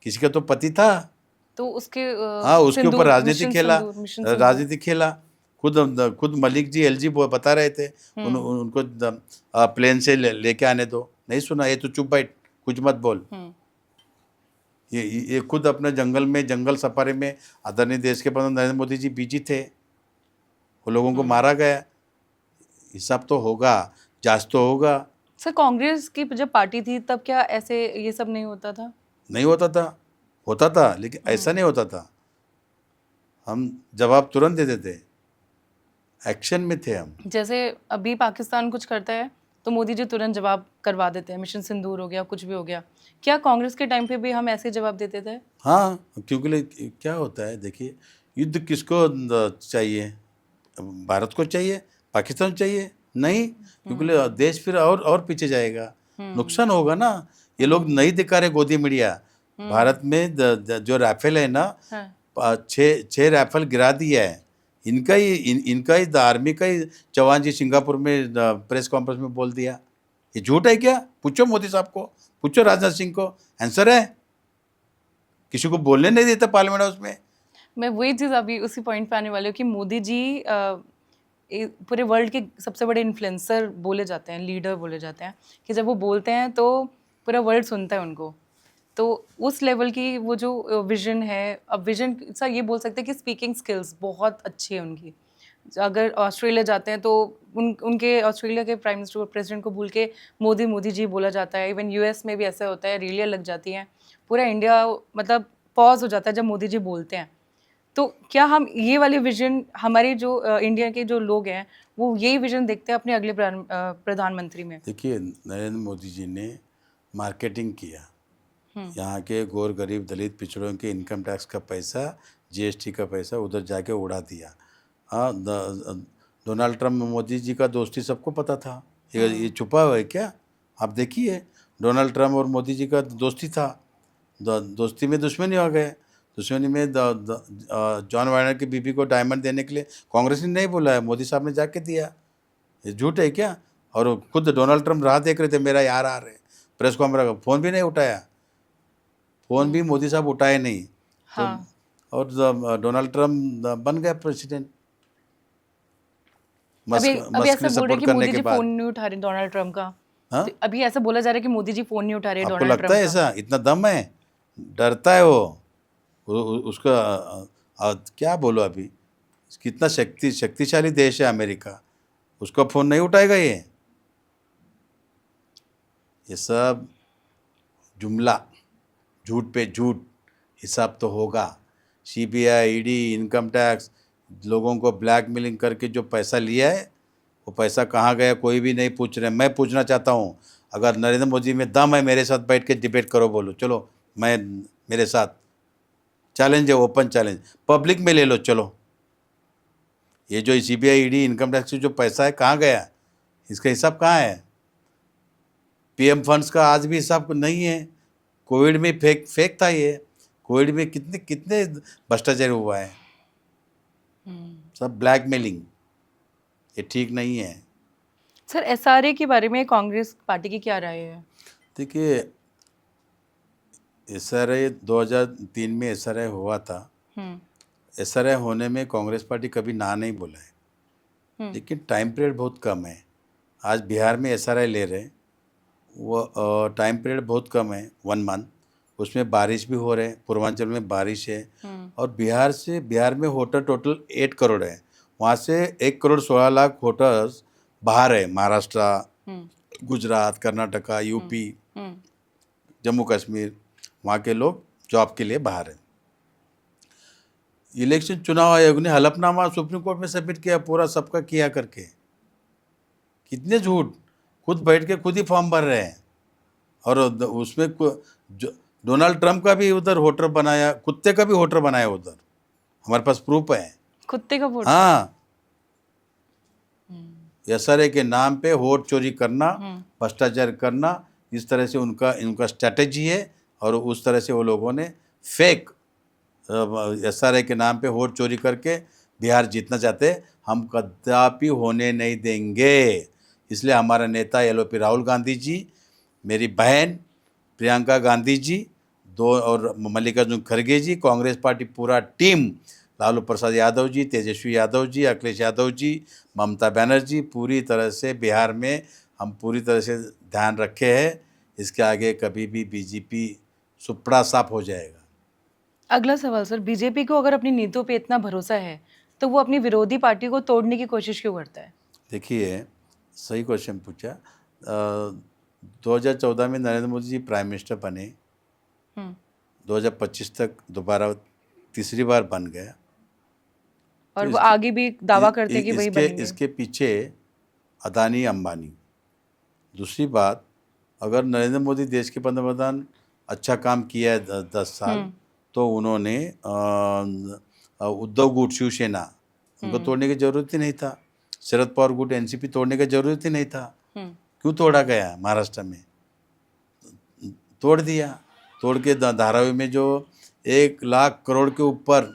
किसी का तो पति था। तो उसके हाँ, उसके ऊपर राजनीति मिशन खेला, सिंदूर, मिशन सिंदूर। राजनीति खेला। खुद मलिक जी एलजी बता रहे थे उनको प्लेन से लेके आने दो, नहीं सुना। ये तो चुप बैठ, कुछ मत बोल। ये खुद अपने जंगल सफारी में आदरणीय देश के प्रधान नरेंद्र मोदी जी बिजी थे, वो लोगों को मारा गया। हिसाब तो होगा, जांच तो होगा। सर कांग्रेस की जब पार्टी थी तब क्या ऐसे ये सब नहीं होता था? नहीं होता था लेकिन ऐसा नहीं होता था। हम जवाब तुरंत दे देते, एक्शन में थे हम। जैसे अभी पाकिस्तान कुछ करता है तो मोदी जी तुरंत जवाब करवा देते हैं, मिशन सिंदूर हो गया, कुछ भी हो गया। क्या कांग्रेस के टाइम पे भी हम ऐसे जवाब देते थे? हाँ, क्योंकि क्या होता है, देखिए युद्ध किसको चाहिए? भारत को चाहिए? पाकिस्तान को चाहिए? नहीं, क्योंकि देश फिर और पीछे जाएगा, नुकसान होगा ना। ये लोग नहीं दिखा रहे गोदी मीडिया। भारत में जो राफेल है ना, हाँ। 6 राफेल गिरा दिया है। इनका ही आर्मी का ही जवान जी सिंगापुर में प्रेस कॉन्फ्रेंस में बोल दिया। ये झूठ है क्या? पूछो मोदी साहब को, पूछो राजनाथ सिंह को, आंसर है। किसी को बोलने नहीं देता पार्लियामेंट हाउस में। मैं वही चीज़ अभी उसी पॉइंट पे आने वाली हूँ कि मोदी जी पूरे वर्ल्ड के सबसे बड़े इन्फ्लुएंसर बोले जाते हैं, लीडर बोले जाते हैं, कि जब वो बोलते हैं तो पूरा वर्ल्ड सुनता है उनको। तो उस लेवल की वो जो विजन है, अब विजन सा ये बोल सकते हैं कि स्पीकिंग स्किल्स बहुत अच्छी है उनकी। अगर ऑस्ट्रेलिया जाते हैं तो उनके ऑस्ट्रेलिया के प्राइम मिनिस्टर और प्रेसिडेंट को भूल के मोदी जी बोला जाता है। इवन यूएस में भी ऐसा होता है, रैलियाँ लग जाती हैं, पूरा इंडिया मतलब पॉज हो जाता है जब मोदी जी बोलते हैं। तो क्या हम ये वाली विजन, हमारे जो इंडिया के जो लोग हैं वो यही विजन देखते हैं अपने अगले प्रधानमंत्री में? देखिए नरेंद्र मोदी जी ने मार्केटिंग किया, यहाँ के गौर गरीब दलित पिछड़ों के इनकम टैक्स का पैसा, जीएसटी का पैसा उधर जाके उड़ा दिया। हाँ, डोनाल्ड ट्रम्प मोदी जी का दोस्ती सबको पता था। ये छुपा हुआ है क्या? आप देखिए, डोनाल्ड ट्रम्प और मोदी जी का दोस्ती था। दोस्ती में दुश्मनी हो गए। दुश्मनी में जॉन वाइनर की बीबी को डायमंड देने के लिए कांग्रेस ने नहीं बोला है, मोदी साहब ने जाके दिया। ये झूठ है क्या? और खुद डोनाल्ड ट्रम्प राह देख रहे थे, मेरा यार आ रहे, प्रेस कॉन्फ्रेंस फ़ोन भी नहीं उठाया, फ़ोन भी मोदी साहब उठाए नहीं। हाँ। तो और डोनाल्ड ट्रम्प बन गया प्रेसिडेंट अभी मस्क ऐसा ने बोल रहे सपोर्ट कि करने मोदी के जी बाद। फोन नहीं उठा रहे डोनाल्ड ट्रम्प का। हाँ, तो अभी ऐसा बोला जा रहा है कि मोदी जी फोन नहीं उठा रहे आपको डोनाल्ड लगता है ट्रम्प का। ऐसा? इतना दम है? डरता है वो। उसका क्या बोलो अभी, कितना शक्तिशाली देश है अमेरिका, उसका फ़ोन नहीं उठाएगा ये सब जुमला, झूठ पे झूठ। हिसाब तो होगा। सीबीआई, ईडी, इनकम टैक्स, लोगों को ब्लैकमेलिंग करके जो पैसा लिया है, वो पैसा कहाँ गया कोई भी नहीं पूछ रहे। मैं पूछना चाहता हूँ, अगर नरेंद्र मोदी में दम है, मेरे साथ बैठ के डिबेट करो, बोलो चलो, मेरे साथ चैलेंज है, ओपन चैलेंज, पब्लिक में ले लो, चलो। ये जो सीबीआई, ईडी, इनकम टैक्स से जो पैसा है कहाँ गया, इसका हिसाब कहाँ है? पीएम फंड्स का आज भी हिसाब नहीं है। कोविड में फेक था ये। कोविड में कितने भ्रष्टाचार हुआ है, सब ब्लैकमेलिंग। ये ठीक नहीं है। सर एसआरए के बारे में कांग्रेस पार्टी की क्या राय है? देखिए, एसआरए 2003 में एसआरए हुआ था। एसआरए होने में कांग्रेस पार्टी कभी ना नहीं बोला है, लेकिन टाइम पीरियड बहुत कम है। आज बिहार में एसआरए ले रहे, वो टाइम पीरियड बहुत कम है, 1 मंथ। उसमें बारिश भी हो रहे, पूर्वांचल में बारिश है। और बिहार में होटल टोटल 8 करोड़ है। वहाँ से 1 करोड़ 16 लाख होटल्स बाहर है, महाराष्ट्र, गुजरात, कर्नाटका, यूपी, जम्मू कश्मीर, वहाँ के लोग जॉब के लिए बाहर हैं। इलेक्शन चुनाव आयोग ने हलफनामा सुप्रीम कोर्ट में सबमिट किया, पूरा सबका किया करके। कितने झूठ, खुद बैठ के खुद ही फॉर्म भर रहे हैं। और उसमें डोनाल्ड ट्रम्प का भी उधर होटल बनाया, कुत्ते का भी होटल बनाया उधर, हमारे पास प्रूफ है। कुत्ते का वोट? हाँ, एसआरए के नाम पे वोट चोरी करना, भ्रष्टाचार करना, इस तरह से उनका स्ट्रैटेजी है। और उस तरह से वो लोगों ने फेक एसआरए के नाम पे वोट चोरी करके बिहार जीतना चाहते। हम कदापि होने नहीं देंगे। इसलिए हमारा नेता एलओपी राहुल गांधी जी, मेरी बहन प्रियंका गांधी जी, दो और मल्लिकार्जुन खड़गे जी, कांग्रेस पार्टी पूरा टीम, लालू प्रसाद यादव जी, तेजस्वी यादव जी, अखिलेश यादव जी, ममता बनर्जी, पूरी तरह से बिहार में हम पूरी तरह से ध्यान रखे हैं। इसके आगे कभी भी बीजेपी सुपड़ा साफ हो जाएगा। अगला सवाल सर, बीजेपी को अगर अपनी नीतियों पे इतना भरोसा है तो वो अपनी विरोधी पार्टी को तोड़ने की कोशिश क्यों करता है? देखिए, सही क्वेश्चन पूछा। 2014 में नरेंद्र मोदी जी प्राइम मिनिस्टर बने, 2025 तक दोबारा तीसरी बार बन गया। और तो वो आगे भी दावा करते हैं कि वही बनेंगे। इसके पीछे अदानी अंबानी। दूसरी बात, अगर नरेंद्र मोदी देश के पंतप्रधान अच्छा काम किया है 10 साल, तो उन्होंने उद्धव गुट शिवसेना उनको तोड़ने की जरूरत ही नहीं था। शरद पवार गुट एनसीपी तोड़ने की जरूरत ही नहीं था। क्यों तोड़ा गया? महाराष्ट्र में तोड़ दिया। तोड़ के धारावी में जो 1 लाख करोड़ के ऊपर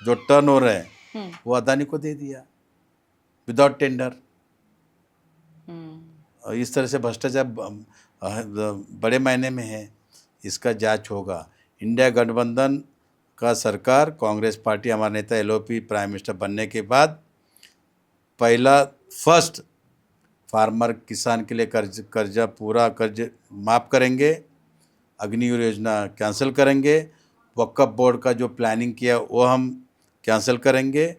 जो टर्न हो रहा है वो अदानी को दे दिया विदाउट टेंडर। इस तरह से भ्रष्टाचार बड़े मायने में है। इसका जांच होगा। इंडिया गठबंधन का सरकार, कांग्रेस पार्टी, हमारा नेता एलओपी प्राइम मिनिस्टर बनने के बाद फर्स्ट फार्मर किसान के लिए पूरा कर्ज माफ़ करेंगे। अग्नि योजना कैंसिल करेंगे। वक्फ बोर्ड का जो प्लानिंग किया वो हम कैंसिल करेंगे।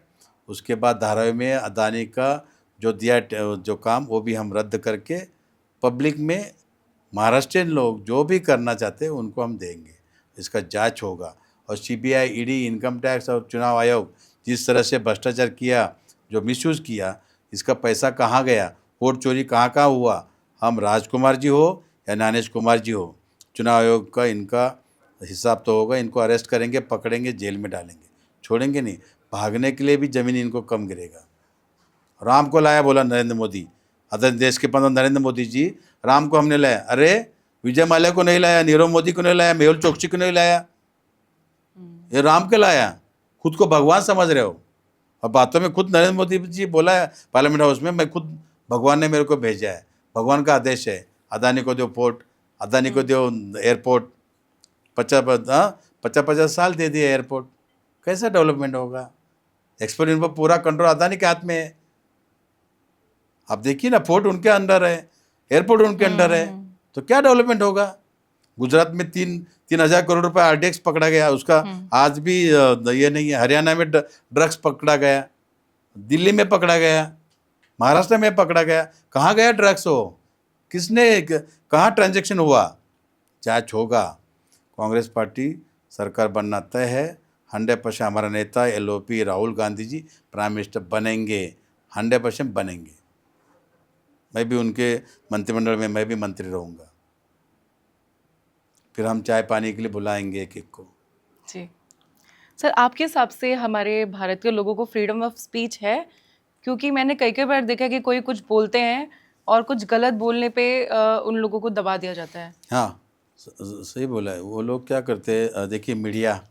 उसके बाद धारावी में अदानी का जो दिया जो काम वो भी हम रद्द करके पब्लिक में महाराष्ट्रियन लोग जो भी करना चाहते हैं उनको हम देंगे। इसका जांच होगा। और सीबीआई, ईडी, इनकम टैक्स और चुनाव आयोग जिस तरह से भ्रष्टाचार किया, जो मिसयूज़ किया, इसका पैसा कहाँ गया, वोट चोरी कहाँ कहाँ हुआ, हम राजकुमार जी हो या ज्ञानेश कुमार जी हो, चुनाव आयोग का इनका हिसाब तो होगा। इनको अरेस्ट करेंगे, पकड़ेंगे, जेल में डालेंगे, छोड़ेंगे नहीं। भागने के लिए भी ज़मीन इनको कम गिरेगा। राम को लाया बोला नरेंद्र मोदी, अदर देश के प्रधान नरेंद्र मोदी जी, राम को हमने लाया। अरे विजय माल्या को नहीं लाया, नीरव मोदी को नहीं लाया, मेहुल चोकसी को नहीं लाया, ये राम को लाया। खुद को भगवान समझ रहे हो। और बातों में खुद नरेंद्र मोदी जी बोला है पार्लियामेंट हाउस में, मैं खुद, भगवान ने मेरे को भेजा है, भगवान का आदेश है। अदानी को दो पोर्ट, अदानी को दो एयरपोर्ट, 50 साल दे दिए एयरपोर्ट। कैसा डेवलपमेंट होगा? एक्सपोर्ट पर पूरा कंट्रोल अदानी के हाथ में है। आप देखिए ना, पोर्ट उनके अंडर है, एयरपोर्ट उनके अंडर है, तो क्या डेवलपमेंट होगा? गुजरात में 3,000 करोड़ रुपए आरडीएक्स पकड़ा गया, उसका आज भी ये नहीं है। हरियाणा में ड्रग्स पकड़ा गया, दिल्ली में पकड़ा गया, महाराष्ट्र में पकड़ा गया। कहाँ गया ड्रग्स? हो किसने, कहाँ ट्रांजैक्शन हुआ? जांच होगा। कांग्रेस पार्टी सरकार बनना तय है। 100% हमारा नेता LOP Rahul Gandhi ji prime minister बनेंगे, 100% बनेंगे। मैं भी उनके मंत्रिमंडल में मैं भी मंत्री रहूँगा। फिर हम चाय पानी के लिए बुलाएंगे एक एक को। जी सर, आपके हिसाब से हमारे भारत के लोगों को फ्रीडम ऑफ स्पीच है? क्योंकि मैंने कई बार देखा कि कोई कुछ बोलते हैं और कुछ गलत बोलने पे उन लोगों को दबा दिया जाता है। हाँ, सही बोला है। वो लोग क्या करते हैं, देखिए मीडिया,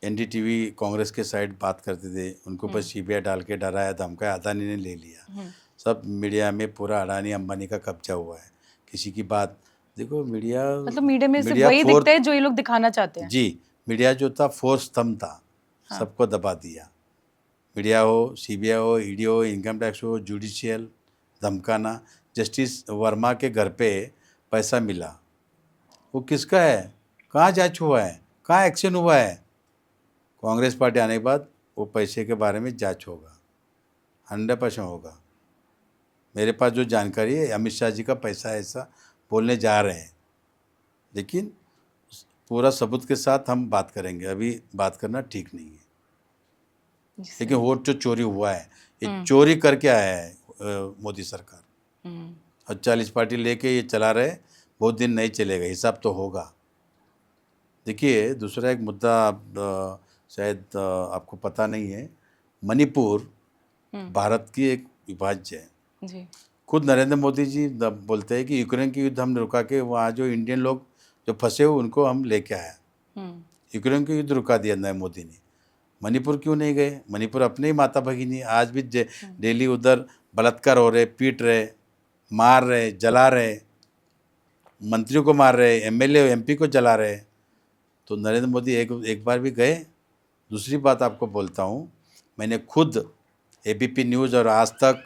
एनडीटीवी कांग्रेस के साइड बात करते थे, उनको बस सीबीआई डाल के डराया धमकाया, अदानी ने ले लिया। सब मीडिया में पूरा अडानी अंबानी का कब्जा हुआ है। किसी की बात देखो, मीडिया मतलब मीडिया में सिर्फ वही दिखता है जो ये लोग दिखाना चाहते हैं। जी, मीडिया जो था फोर्थ स्तंभ था। हाँ। सबको दबा दिया। मीडिया हो, सीबीआई हो, ईडी हो, इनकम टैक्स हो, जुडिशियल, धमकाना। जस्टिस वर्मा के घर पे पैसा मिला, वो किसका है? कहाँ जांच हुआ है? कहाँ एक्शन हुआ है? कांग्रेस पार्टी आने के बाद वो पैसे के बारे में जांच होगा, 100% होगा। मेरे पास जो जानकारी है, अमित शाह जी का पैसा ऐसा बोलने जा रहे हैं, लेकिन पूरा सबूत के साथ हम बात करेंगे। अभी बात करना ठीक नहीं है। लेकिन वोट जो चोरी हुआ है, ये चोरी करके आया है मोदी सरकार। और 40 पार्टी लेके ये चला रहे, बहुत दिन नहीं चलेगा, हिसाब तो होगा। देखिए, दूसरा एक मुद्दा शायद आपको पता नहीं है, मणिपुर भारत की एक विभाज्य है। जी। खुद नरेंद्र मोदी जी बोलते हैं कि यूक्रेन की युद्ध हमने रुका के वहाँ जो इंडियन लोग जो फंसे हुए उनको हम लेके आया। हम्म। यूक्रेन की युद्ध रुका दिया नरेंद्र मोदी ने। मणिपुर क्यों नहीं गए? मणिपुर अपने ही माता भगिनी, आज भी डेली उधर बलात्कार हो रहे, पीट रहे, मार रहे, जला रहे, मंत्रियों को मार रहे, एमएलए एमपी को जला रहे। तो नरेंद्र मोदी एक बार भी गए? दूसरी बात आपको बोलता हूँ, मैंने खुद एबीपी न्यूज़ और आज तक,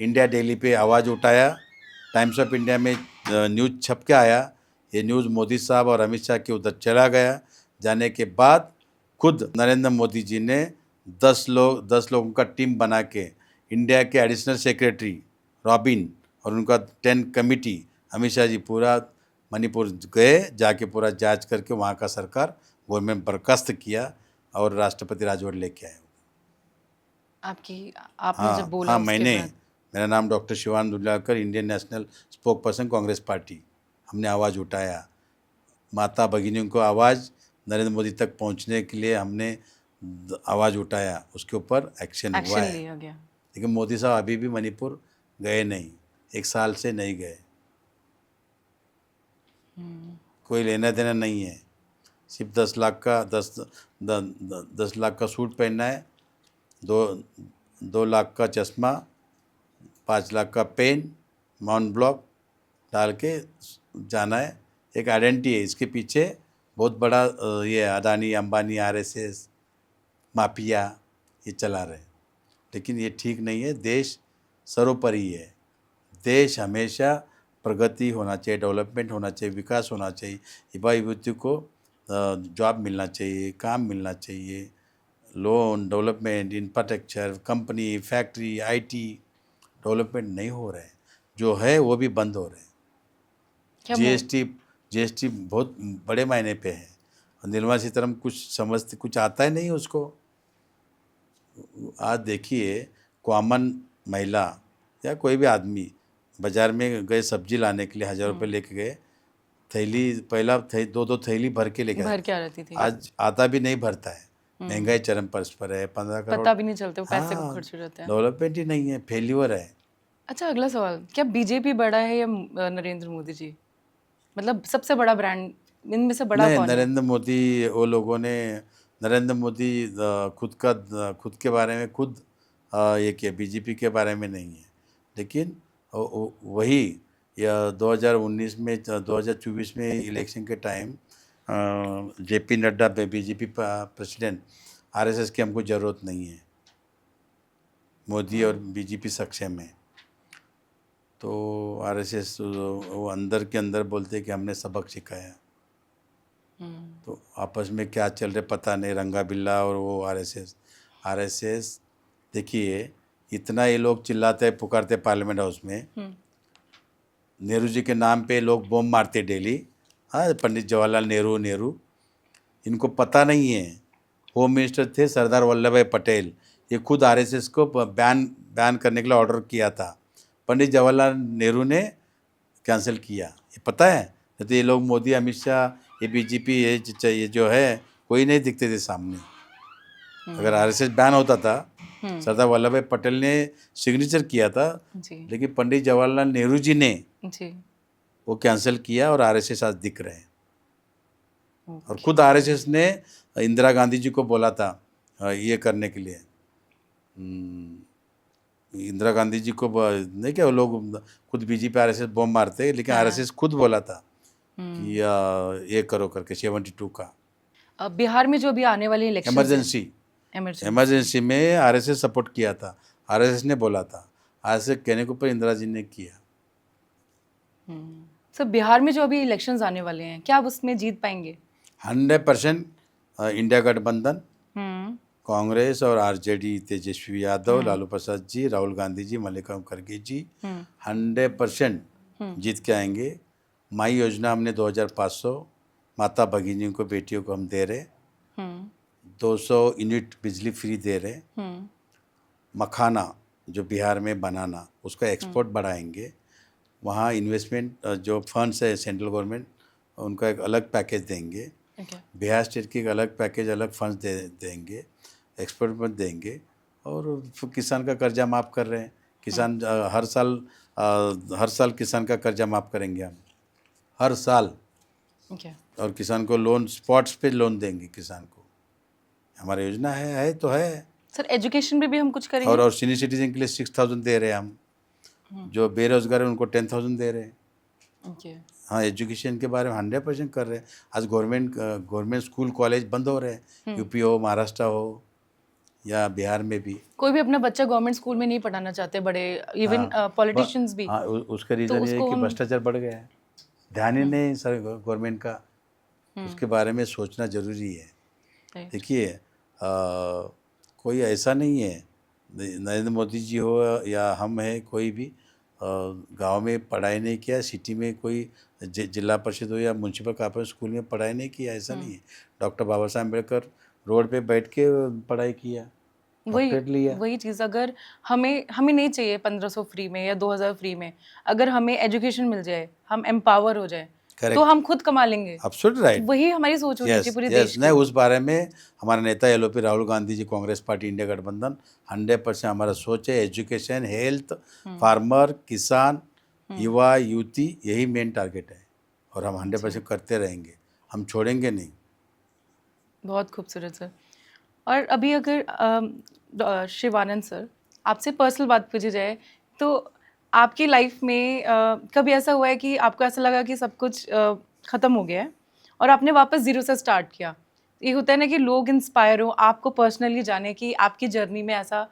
इंडिया डेली पे आवाज़ उठाया, टाइम्स ऑफ इंडिया में न्यूज़ छप के आया, ये न्यूज़ मोदी साहब और अमित शाह के उधर चला गया। जाने के बाद खुद नरेंद्र मोदी जी ने 10 लोगों का टीम बना के इंडिया के एडिशनल सेक्रेटरी रॉबिन और उनका 10 कमिटी, अमित शाह जी पूरा मणिपुर गए, जाके पूरा जांच करके वहाँ का सरकार गवर्नमेंट बर्खास्त किया और राष्ट्रपति राजवट लेके आए। आपने जब बोला हाँ, उसके बाद मेरा नाम doctor Shivanand Hulyalkar, Indian national spoke person Congress party. हमने आवाज़ उठाया, माता भगिनियों को आवाज़ नरेंद्र मोदी तक पहुंचने के लिए हमने आवाज़ उठाया, उसके ऊपर एक्शन हुआ है। लिया गया। लेकिन मोदी साहब अभी भी मणिपुर गए नहीं, 1 साल से नहीं गए। कोई लेना देना नहीं है, सिर्फ 10 लाख का सूट पहनना है, 2 लाख का चश्मा, 5 लाख का पेन, माउंट ब्लॉक डाल के जाना है। एक आइडेंटिटी है, इसके पीछे बहुत बड़ा ये अदानी अंबानी आरएसएस माफिया ये चला रहे हैं। लेकिन ये ठीक नहीं है, देश सर्वोपरि है। देश हमेशा प्रगति होना चाहिए, डेवलपमेंट होना चाहिए, विकास होना चाहिए, युवा युवती को जॉब मिलना चाहिए, काम मिलना चाहिए, loan development, infrastructure, company, factory, IT development नहीं हो रहे हैं। जो है वो भी बंद हो रहे हैं। जीएसटी बहुत बड़े मायने पे है। निर्मला सीतारमण कुछ आता ही नहीं उसको। आज देखिए, कॉमन महिला या कोई भी आदमी बाज़ार में गए सब्जी लाने के लिए 1000 रुपये लेके गए, थैली पहला 2 थैली भर के लेके आ रहती थी। आज आता भी नहीं भरता है। महंगाई चरम पर है, 15 करोड़ पता भी नहीं चलते वो पैसे को खर्च हो जाते हैं। डेवलपमेंट ही नहीं है, फेल्यूर है। अच्छा, अगला सवाल, क्या बीजेपी बड़ा है या नरेंद्र मोदी जी? मतलब सबसे बड़ा ब्रांड इनमें से बड़ा नहीं, कौन है? नरेंद्र मोदी, वो लोगों ने नरेंद्र मोदी खुद के बारे में खुद ये किया, बीजेपी के बारे में नहीं है। लेकिन वही या 2019 में 2024 में इलेक्शन के time JP Nadda BJP president, RSS की हमको ज़रूरत नहीं है, मोदी और बीजेपी सक्षम है। तो आरएसएस वो अंदर के अंदर बोलते कि हमने सबक सिखाया। तो आपस में क्या चल रहा पता नहीं, रंगा बिल्ला और वो आरएसएस देखिए, इतना ये लोग चिल्लाते पुकारते पार्लियामेंट हाउस में, नेहरू जी के नाम पे लोग बम मारते डेली। हाँ, पंडित जवाहरलाल नेहरू, इनको पता नहीं है। होम मिनिस्टर थे सरदार वल्लभ भाई पटेल, ये खुद आरएसएस को बैन करने के लिए ऑर्डर किया था, पंडित जवाहरलाल नेहरू ने कैंसिल किया। ये पता है? तो ये लोग मोदी, अमित शाह, ये बीजेपी, ये जो है, कोई नहीं दिखते थे सामने। अगर आरएसएस बैन होता था, सरदार वल्लभ भाई पटेल ने सिग्नेचर किया था, लेकिन पंडित जवाहरलाल नेहरू जी ने वो कैंसिल किया और आरएसएस आज दिख रहे हैं। और खुद आरएसएस ने इंदिरा गांधी जी को बोला था ये करने के लिए। इंदिरा गांधी जी को नहीं, क्या वो लोग खुद बीजेपी आरएसएस बम मारते, लेकिन आरएसएस खुद बोला था कि ये करो करके 72 का। बिहार में जो भी आने वाली इलेक्शन इमरजेंसी में आरएसएस सपोर्ट किया था, आरएसएस ने बोला था, आरएसएस कहने के ऊपर इंदिरा जी ने किया। सर, बिहार में जो अभी इलेक्शंस आने वाले हैं, क्या आप उसमें जीत पाएंगे? 100% इंडिया गठबंधन, कांग्रेस और आरजेडी, तेजस्वी यादव, लालू प्रसाद जी, राहुल गांधी जी, मल्लिकार्जुन खड़गे जी 100% जीत के आएंगे। माई योजना हमने 2500 माता भगिनियों को, बेटियों को हम दे रहे, 200 यूनिट बिजली फ्री दे रहे। मखाना जो बिहार में बनाना, उसका एक्सपोर्ट बढ़ाएंगे। वहाँ इन्वेस्टमेंट जो फंड्स है सेंट्रल गवर्नमेंट, उनका एक अलग पैकेज देंगे। बिहार स्टेट की एक अलग पैकेज, अलग फंड्स देंगे, एक्सपोर्ट पर देंगे। और किसान का कर्जा माफ़ कर रहे हैं, किसान हर साल किसान का कर्जा माफ़ करेंगे हम, हर साल। ओके। और किसान को लोन स्पॉट्स पे लोन देंगे किसान को। हमारी योजना है तो है। सर एजुकेशन पे भी हम कुछ करेंगे? और सीनियर सिटीजन के लिए 6,000 दे रहे हैं हम। जो बेरोजगार है उनको 10,000 दे रहे हैं। ओके। हाँ, एजुकेशन के बारे में 100% कर रहे हैं। आज गवर्नमेंट स्कूल कॉलेज बंद हो रहे हैं, यूपी हो, महाराष्ट्र हो या बिहार में भी। कोई भी अपना बच्चा गवर्नमेंट स्कूल में नहीं पढ़ाना चाहते, बड़े इवन पॉलिटिशियंस भी। हाँ, उसका तो रीज़न ये है उसको कि हम भ्रष्टाचार बढ़ गया है, ध्यान ही नहीं सर गवर्नमेंट का। उसके बारे में सोचना ज़रूरी है। राइट। देखिए कोई ऐसा नहीं है, नरेंद्र मोदी जी हो या हम हैं, कोई भी गांव में पढ़ाई नहीं किया, सिटी में कोई जिला परिषद हो या म्यूनसिपल कॉर्पोरेशन स्कूल में पढ़ाई नहीं किया, ऐसा नहीं है। डॉक्टर बाबा साहब अम्बेडकर रोड पे बैठ के पढ़ाई किया, वही डॉक्टरेट लिया। वही चीज़, अगर हमें हमें नहीं चाहिए 1500 फ्री में या 2000 फ्री में, अगर हमें एजुकेशन मिल जाए, हम एम्पावर हो जाए, तो करेक्ट, हम खुद कमा लेंगे। Absolutely right. वही हमारी सोच होनी चाहिए यस पूरे यस, देश नहीं की। उस बारे में हमारा नेता LOP Rahul Gandhi ji, Congress party, India गठबंधन 100% हमारा सोच है। एजुकेशन, हेल्थ, फार्मर, किसान, युवा, युवती, यही मेन टारगेट है और हम 100% करते रहेंगे, हम छोड़ेंगे नहीं। बहुत खूबसूरत सर। और अभी अगर शिवानंद सर, आपसे पर्सनल बात पूछी जाए, तो आपकी लाइफ में कभी ऐसा हुआ है कि आपको ऐसा लगा कि सब कुछ ख़त्म हो गया है और आपने वापस ज़ीरो से स्टार्ट किया? ये होता है ना कि लोग इंस्पायर हो, आपको पर्सनली जाने कि आपकी जर्नी में ऐसा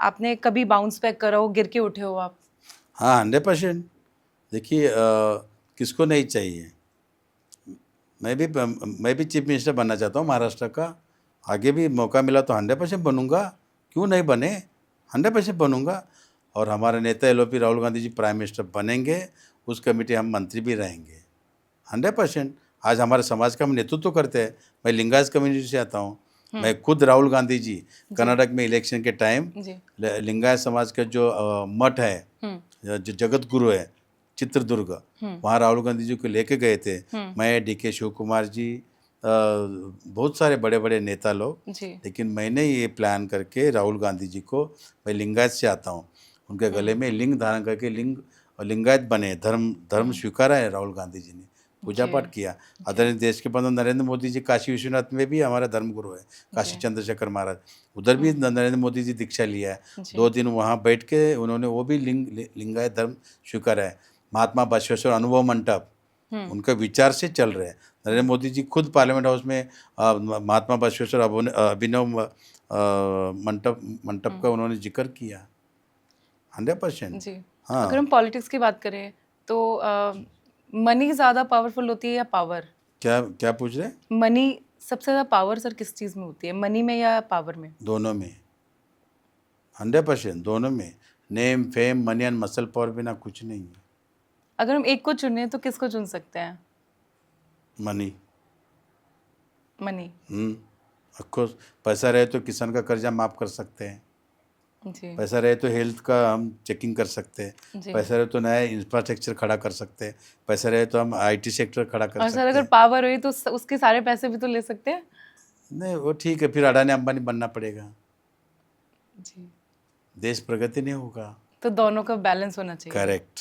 आपने कभी बाउंस बैक करा हो, गिर के उठे हो आप? हाँ, 100%। देखिए किसको नहीं चाहिए। मैं भी चीफ मिनिस्टर बनना चाहता हूँ महाराष्ट्र का। आगे भी मौका मिला तो 100% बनूंगा, क्यों नहीं बने, 100% बनूंगा। और हमारे नेता LOP Rahul Gandhi ji prime minister बनेंगे, उस कमेटी हम मंत्री भी रहेंगे, 100%। आज हमारे समाज का हम नेतृत्व करते हैं। मैं लिंगायत कम्युनिटी से आता हूँ। मैं खुद राहुल गांधी जी कर्नाटक में इलेक्शन के टाइम जी। लिंगायत समाज का जो मठ है, जो जगत गुरु है चित्रदुर्ग, वहाँ राहुल गांधी जी को लेके गए थे। मैं डीके शिव कुमार जी, बहुत सारे बड़े बड़े नेता लोग। जी। लेकिन मैंने ये प्लान करके राहुल गांधी जी को, मैं लिंगायत से आता हूँ, उनके गले में लिंग धारण करके लिंगायत बने, धर्म स्वीकारा है राहुल गांधी जी ने, पूजा पाठ किया। आदरणीय देश के प्रधान नरेंद्र मोदी जी काशी विश्वनाथ में भी हमारा धर्म गुरु है, काशी चंद्रशेखर महाराज, उधर भी नरेंद्र मोदी जी दीक्षा लिया है। 2 दिन वहाँ बैठ के उन्होंने वो भी लिंगायत धर्म स्वीकारा है। महात्मा बसवेश्वर अनुभव मंडप उनके विचार से चल रहे हैं। नरेंद्र मोदी जी खुद पार्लियामेंट हाउस में महात्मा बसवेश्वर अभिनव मंडप का उन्होंने जिक्र किया, 100%। जी। हाँ, अगर हम पॉलिटिक्स की बात करें तो मनी ज़्यादा पावरफुल होती है या पावर? क्या क्या पूछ रहे हैं? मनी सबसे ज़्यादा पावर सर किस चीज़ में होती है, मनी में या पावर में? दोनों में, 100% दोनों में। Name, fame, money and muscle power बिना कुछ नहीं है। अगर हम एक को चुने तो किसको चुन सकते हैं? मनी। मनी। ऑफकोर्स, पैसा रहे तो किसान का कर्जा माफ़ कर सकते हैं, जी। पैसा रहे तो हेल्थ का हम चेकिंग कर सकते हैं, जी। पैसा रहे तो नया इंफ्रास्ट्रक्चर खड़ा कर सकते हैं, पैसा रहे तो हम आईटी सेक्टर खड़ा कर और सर सकते अगर हैं। पावर हुई तो उसके सारे पैसे भी तो ले सकते हैं। नहीं वो ठीक है, फिर अडानी अंबानी बनना पड़ेगा, जी। देश प्रगति नहीं होगा। तो दोनों का बैलेंस होना चाहिए। Correct,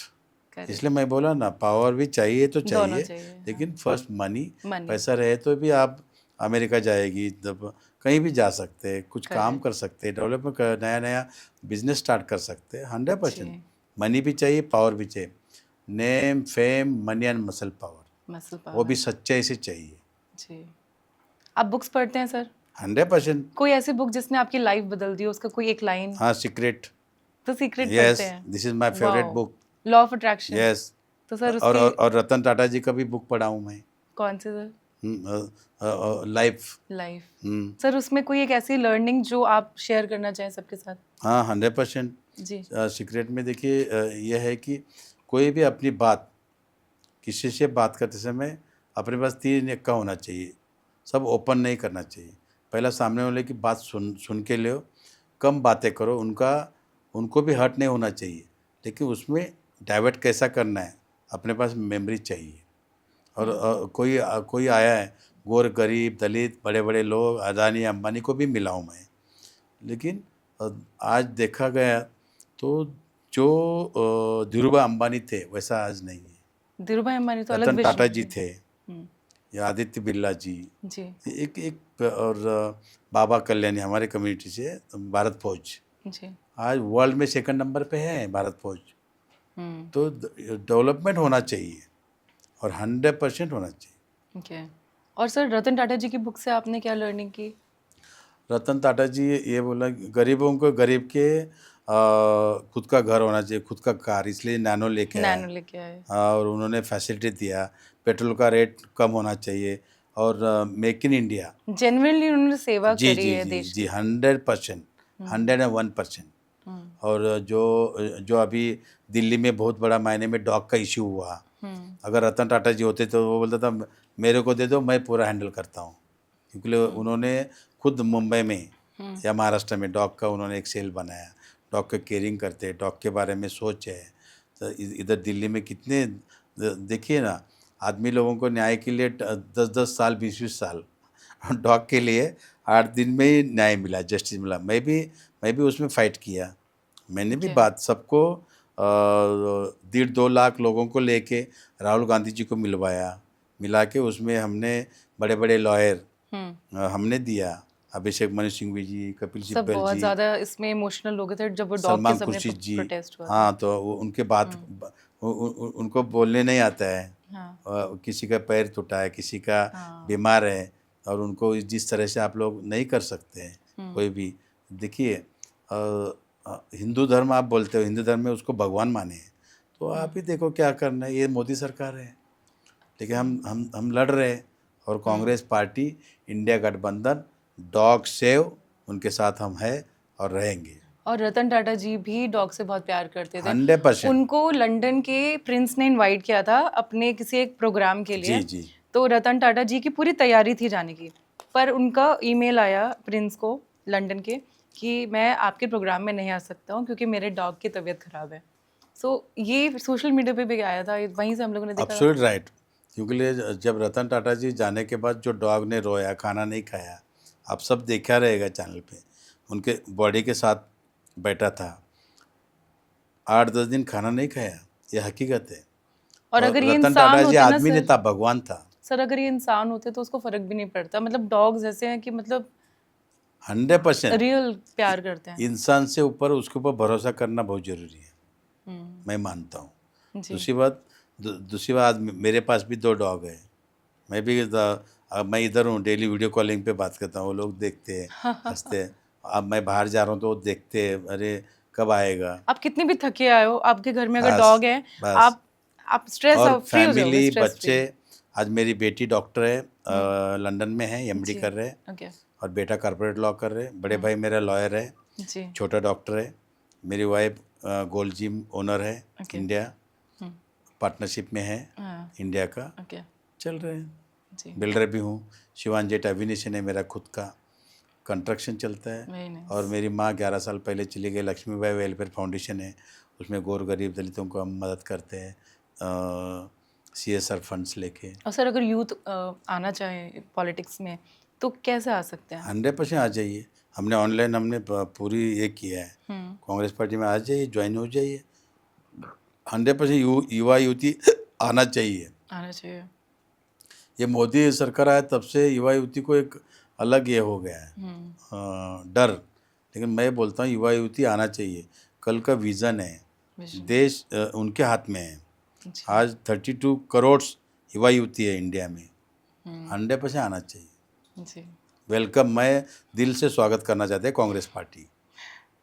correct. इसलिए मैं बोला ना, पावर भी चाहिए तो दोनों चाहिए, चाहिए, लेकिन फर्स्ट मनी। मनी। पैसा रहे तो भी आप अमेरिका जाएगी, तब कहीं भी जा सकते हैं, कुछ काम करेक्ट। कर सकते हैं, डेवलपमेंट कर, नया नया बिजनेस स्टार्ट कर सकते हैं, 100%। जी। मनी भी चाहिए, पावर भी चाहिए। Name, fame, money and muscle power, muscle वो भी पावर। सच्चाई से चाहिए, जी। आप बुक्स पढ़ते हैं सर? 100%। कोई ऐसी बुक जिसने आपकी लाइफ बदल दी हो, उसका कोई एक लाइन? हाँ, सीक्रेट। तो सीक्रेट पढ़ते यस, हैं? This is my favourite wow. Book. Law of attraction. Yes. तो सर और उसकी और रतन टाटा जी का भी बुक पढ़ा हूँ मैं, कौन सी सर? लाइफ। लाइफ। सर उसमें कोई एक ऐसी लर्निंग जो आप शेयर करना चाहें सबके साथ? हाँ, 100%। जी। सीक्रेट में देखिए यह है कि कोई भी अपनी बात किसी से बात करते समय अपने पास 3 एक का होना चाहिए, सब ओपन नहीं करना चाहिए। पहला सामने वाले की बात सुन के लो, कम बातें करो, उनको भी हर्ट नहीं होना चाहिए, लेकिन उसमें डाइवर्ट कैसा करना है, अपने पास मेमोरी चाहिए। और कोई आया है, गोर गरीब दलित बड़े बड़े लोग, अदानी अंबानी को भी मिला हूँ मैं, लेकिन आज देखा गया तो जो धीरूभाई अंबानी थे वैसा आज नहीं है। धीरूभाई अंबानी तो अलग रतन विषय टाटा जी थे। थे या आदित्य बिरला जी, जी एक एक और बाबा कल्याणी हमारे कम्युनिटी से, भारत फौज जी। आज वर्ल्ड में सेकंड नंबर पे है भारत फौज। तो डेवलपमेंट होना चाहिए और 100% होना चाहिए। ओके। और सर रतन टाटा जी की बुक से आपने क्या लर्निंग की? रतन टाटा जी ये बोला कि गरीबों को गरीब के खुद का घर होना चाहिए, खुद का कार, इसलिए नैनो लेके आया। नैनो लेके आए। और उन्होंने फैसिलिटी दिया, पेट्रोल का रेट कम होना चाहिए और मेक इन इंडिया। जेन्युइनली उन्होंने सेवा जी करी जी है जी देश जी की। 100%, 101%। और जो जो अभी दिल्ली में बहुत बड़ा मायने में डॉग का इश्यू हुआ, अगर रतन टाटा जी होते तो वो बोलता था मेरे को दे दो, मैं पूरा हैंडल करता हूँ। क्योंकि उन्होंने खुद मुंबई में या महाराष्ट्र में डॉग का उन्होंने एक सेल बनाया, डॉग का केयरिंग करते, डॉग के बारे में सोचे। तो इधर दिल्ली में कितने देखिए ना, आदमी लोगों को न्याय के लिए 10-10 साल 20-20 साल, डॉग के लिए 8 दिन में ही न्याय मिला, जस्टिस मिला। मैं भी उसमें फाइट किया। मैंने भी Okay. बात सबको 1.5-2 लाख लोगों को लेके राहुल गांधी जी को मिला के उसमें हमने बड़े बड़े लॉयर हमने दिया, अभिषेक मनु सिंघवी जी, कपिल सब सिब्बल बहुत जी, ज़्यादा इसमें इमोशनल लोग थे जब वो डॉग के सलमान सामने खुर्शीद जी। प्रोटेस्ट हुआ था। हाँ, तो उनके बात उनको बोलने नहीं आता है। हाँ किसी का पैर टूटा है, किसी का बीमार है, और उनको जिस तरह से आप लोग नहीं कर सकते हैं कोई भी। देखिए हिंदू धर्म आप बोलते हो, हिंदू धर्म में उसको भगवान माने हैं, तो आप ही देखो क्या करना है। ये मोदी सरकार है, लेकिन हम लड़ रहे हैं। और कांग्रेस पार्टी, इंडिया गठबंधन, डॉग सेव, उनके साथ हम हैं और रहेंगे। और रतन टाटा जी भी डॉग से बहुत प्यार करते थे। 100%। उनको लंदन के प्रिंस ने इनवाइट किया था अपने किसी एक प्रोग्राम के लिए। जी जी। तो रतन टाटा जी की पूरी तैयारी थी जाने की, पर उनका ईमेल आया प्रिंस को लंदन के कि मैं आपके प्रोग्राम में नहीं आ सकता हूँ क्योंकि मेरे डॉग की तबीयत खराब है। सो ये सोशल मीडिया पे भी आया था, वहीं से हम लोगों ने देखा। Absolute right. क्योंकि जब रतन टाटा जी जाने के बाद जो डॉग ने रोया, खाना नहीं खाया, आप सब देखा रहेगा चैनल पे, उनके बॉडी के साथ बैठा था, 8-10 दिन खाना नहीं खाया, ये हकीकत है। और अगर ये रतन इंसान टाटा जी होते ना आदमी नहीं सर, था, भगवान था। सर अगर ये इंसान होते तो उसको फर्क भी नहीं पड़ता। मतलब डॉग्स ऐसे हैं कि मतलब 100% रियल प्यार करते हैं। इंसान से ऊपर उसके ऊपर भरोसा करना बहुत ज़रूरी है, मैं मानता हूँ। जी दूसरी बात मेरे पास भी 2 डॉग है। मैं भी मैं इधर हूँ, डेली वीडियो कॉलिंग पे बात करता हूँ, वो लोग देखते हैं, हंसते हैं। अब मैं बाहर जा रहा हूँ तो वो देखते हैं, अरे कब आएगा। आप कितनी भी थके आए हो, आपके घर में अगर बस डॉग है, बस। आप स्ट्रेस और फ्री हो जाओगे, फैमिली, स्ट्रेस फ्री। बच्चे, आज मेरी बेटी डॉक्टर है, लंदन में है, एमडी जी कर रहे हैं, ओके। और बेटा कॉर्पोरेट लॉ कर रहे हैं। बड़े भाई मेरा लॉयर है, जी छोटा डॉक्टर है। मेरी वाइफ गोल्ड जिम ओनर है, ओके। इंडिया पार्टनरशिप में है, हाँ इंडिया का। ओके। चल रहे हैं। जी बिल्डर भी हूँ, शिवान जेट एविनेशन है मेरा खुद का, कंस्ट्रक्शन चलता है। Very nice. और मेरी माँ 11 साल पहले चली गई, लक्ष्मीबाई वेलफेयर फाउंडेशन है, उसमें गौर गरीब दलितों को हम मदद करते हैं, CSR फंड्स लेके। और सर अगर यूथ आना चाहे पॉलिटिक्स में तो कैसे आ सकते हैं? 100% आ जाइए। हमने ऑनलाइन हमने पूरी ये किया है, कांग्रेस पार्टी में आ जाइए, ज्वाइन हो जाइए। 100% युवा युवती आना चाहिए। आना चाहिए। ये मोदी सरकार आया तब से युवा युवती को एक अलग ये हो गया है, डर। लेकिन मैं बोलता हूँ युवा युवती आना चाहिए। कल का विज़न है, देश उनके हाथ में है। जी। आज 32 करोड़ युवा युवती है इंडिया में, 100% आना चाहिए। जी वेलकम, मैं दिल से स्वागत करना चाहते हैं कांग्रेस पार्टी।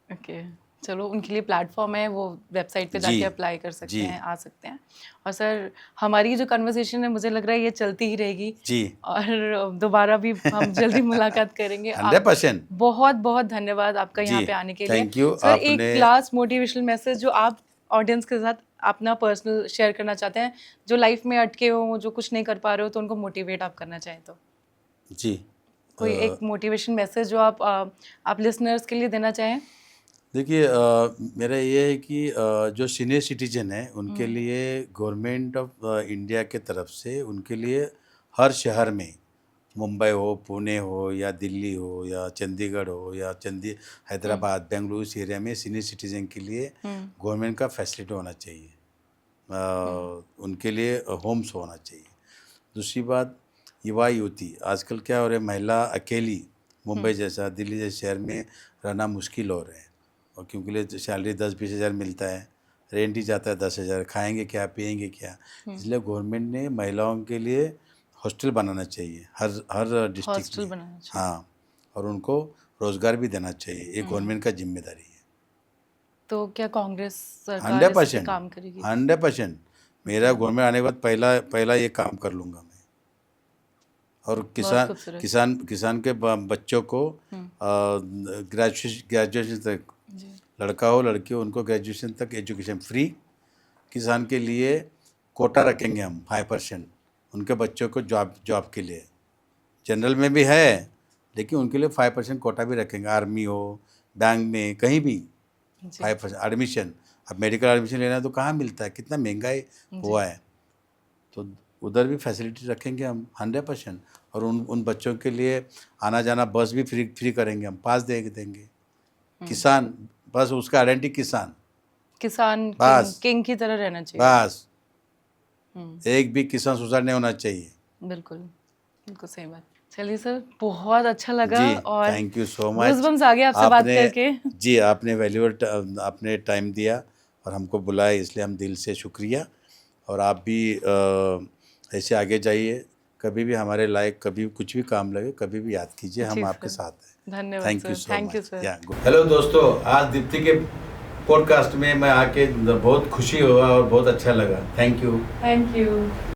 ओके। चलो उनके लिए प्लेटफॉर्म है, वो वेबसाइट पे जी जाके अप्लाई कर सकते जी हैं, आ सकते हैं। और सर हमारी जो कन्वर्सेशन है मुझे लग रहा है ये चलती ही रहेगी जी, और दोबारा भी हम जल्दी मुलाकात करेंगे। आप 100%। बहुत बहुत धन्यवाद आपका यहाँ जी, पे आने के लिए। Thank you. सर आपने एक लास्ट मोटिवेशनल मैसेज जो आप ऑडियंस के साथ अपना पर्सनल शेयर करना चाहते हैं, जो लाइफ में अटके हो, जो कुछ नहीं कर पा रहे हो, तो उनको मोटिवेट आप करना चाहें तो जी कोई एक मोटिवेशन मैसेज जो आप लिसनर्स के लिए देना चाहें। देखिए मेरा ये है कि जो सीनियर सिटीजन है उनके लिए गवर्नमेंट ऑफ इंडिया के तरफ से उनके लिए हर शहर में मुंबई हो, पुणे हो या दिल्ली हो या चंडीगढ़ हो या हैदराबाद, बेंगलुरु इस एरिया में सीनियर सिटीजन के लिए गवर्नमेंट का फैसिलिटी होना चाहिए। उनके लिए होम्स होना चाहिए। दूसरी बात, युवा युवती आजकल क्या हो रहा है, महिला अकेली मुंबई जैसा, दिल्ली जैसे शहर में रहना मुश्किल हो रहा है, और क्योंकि लिए सैलरी 10-20 हज़ार मिलता है, रेंट ही जाता है 10 हज़ार, खाएंगे क्या, पिएंगे क्या। इसलिए गवर्नमेंट ने महिलाओं के लिए हॉस्टल बनाना चाहिए हर डिस्ट्रिक्ट हॉस्टल में। बनाना चाहिए। हाँ, और उनको रोज़गार भी देना चाहिए, ये गवर्नमेंट का जिम्मेदारी है। तो क्या कांग्रेस सरकार इस पे 100%, काम करेगी? 100%। मेरा गवर्नमेंट आने के बाद पहला ये काम कर लूँगा मैं। और बहुत खूबसूरत। किसान के बच्चों को ग्रेजुएशन तक, जी। लड़का हो लड़की हो, उनको ग्रेजुएशन तक एजुकेशन फ्री। किसान के लिए कोटा रखेंगे हम 5%, उनके बच्चों को जॉब के लिए। जनरल में भी है, लेकिन उनके लिए 5% कोटा भी रखेंगे, आर्मी हो, बैंक में, कहीं भी 5% एडमिशन। अब मेडिकल एडमिशन लेना है तो कहाँ मिलता है, कितना महंगाई हुआ है, तो उधर भी फैसिलिटी रखेंगे हम 100%। और उन बच्चों के लिए आना जाना बस भी फ्री करेंगे हम, पास दे देंगे। किसान, बस उसका आइडेंटिटी किसान बस किंग की तरह रहना चाहिए। बस, एक भी किसान सुसाइड नहीं होना चाहिए। बिल्कुल, बिल्कुल सही बात। चलिए सर, बहुत अच्छा लगा जी, और thank you so much. Goosebumps आ गए आपसे बात करके। जी, आपने वैल्यूएबल आपने टाइम दिया और हमको बुलाया, इसलिए हम दिल से शुक्रिया। और आप भी ऐसे आगे जाइए, कभी भी हमारे लायक, कभी कुछ भी काम लगे, कभी भी याद कीजिए, हम जी आपके सर। साथ हैं। धन्यवाद thank you sir, so thank you much. Sir. या हेलो दोस्तों, आज दीप्ति के पॉडकास्ट में मैं आके बहुत खुशी हुआ और बहुत अच्छा लगा। Thank you. Thank you.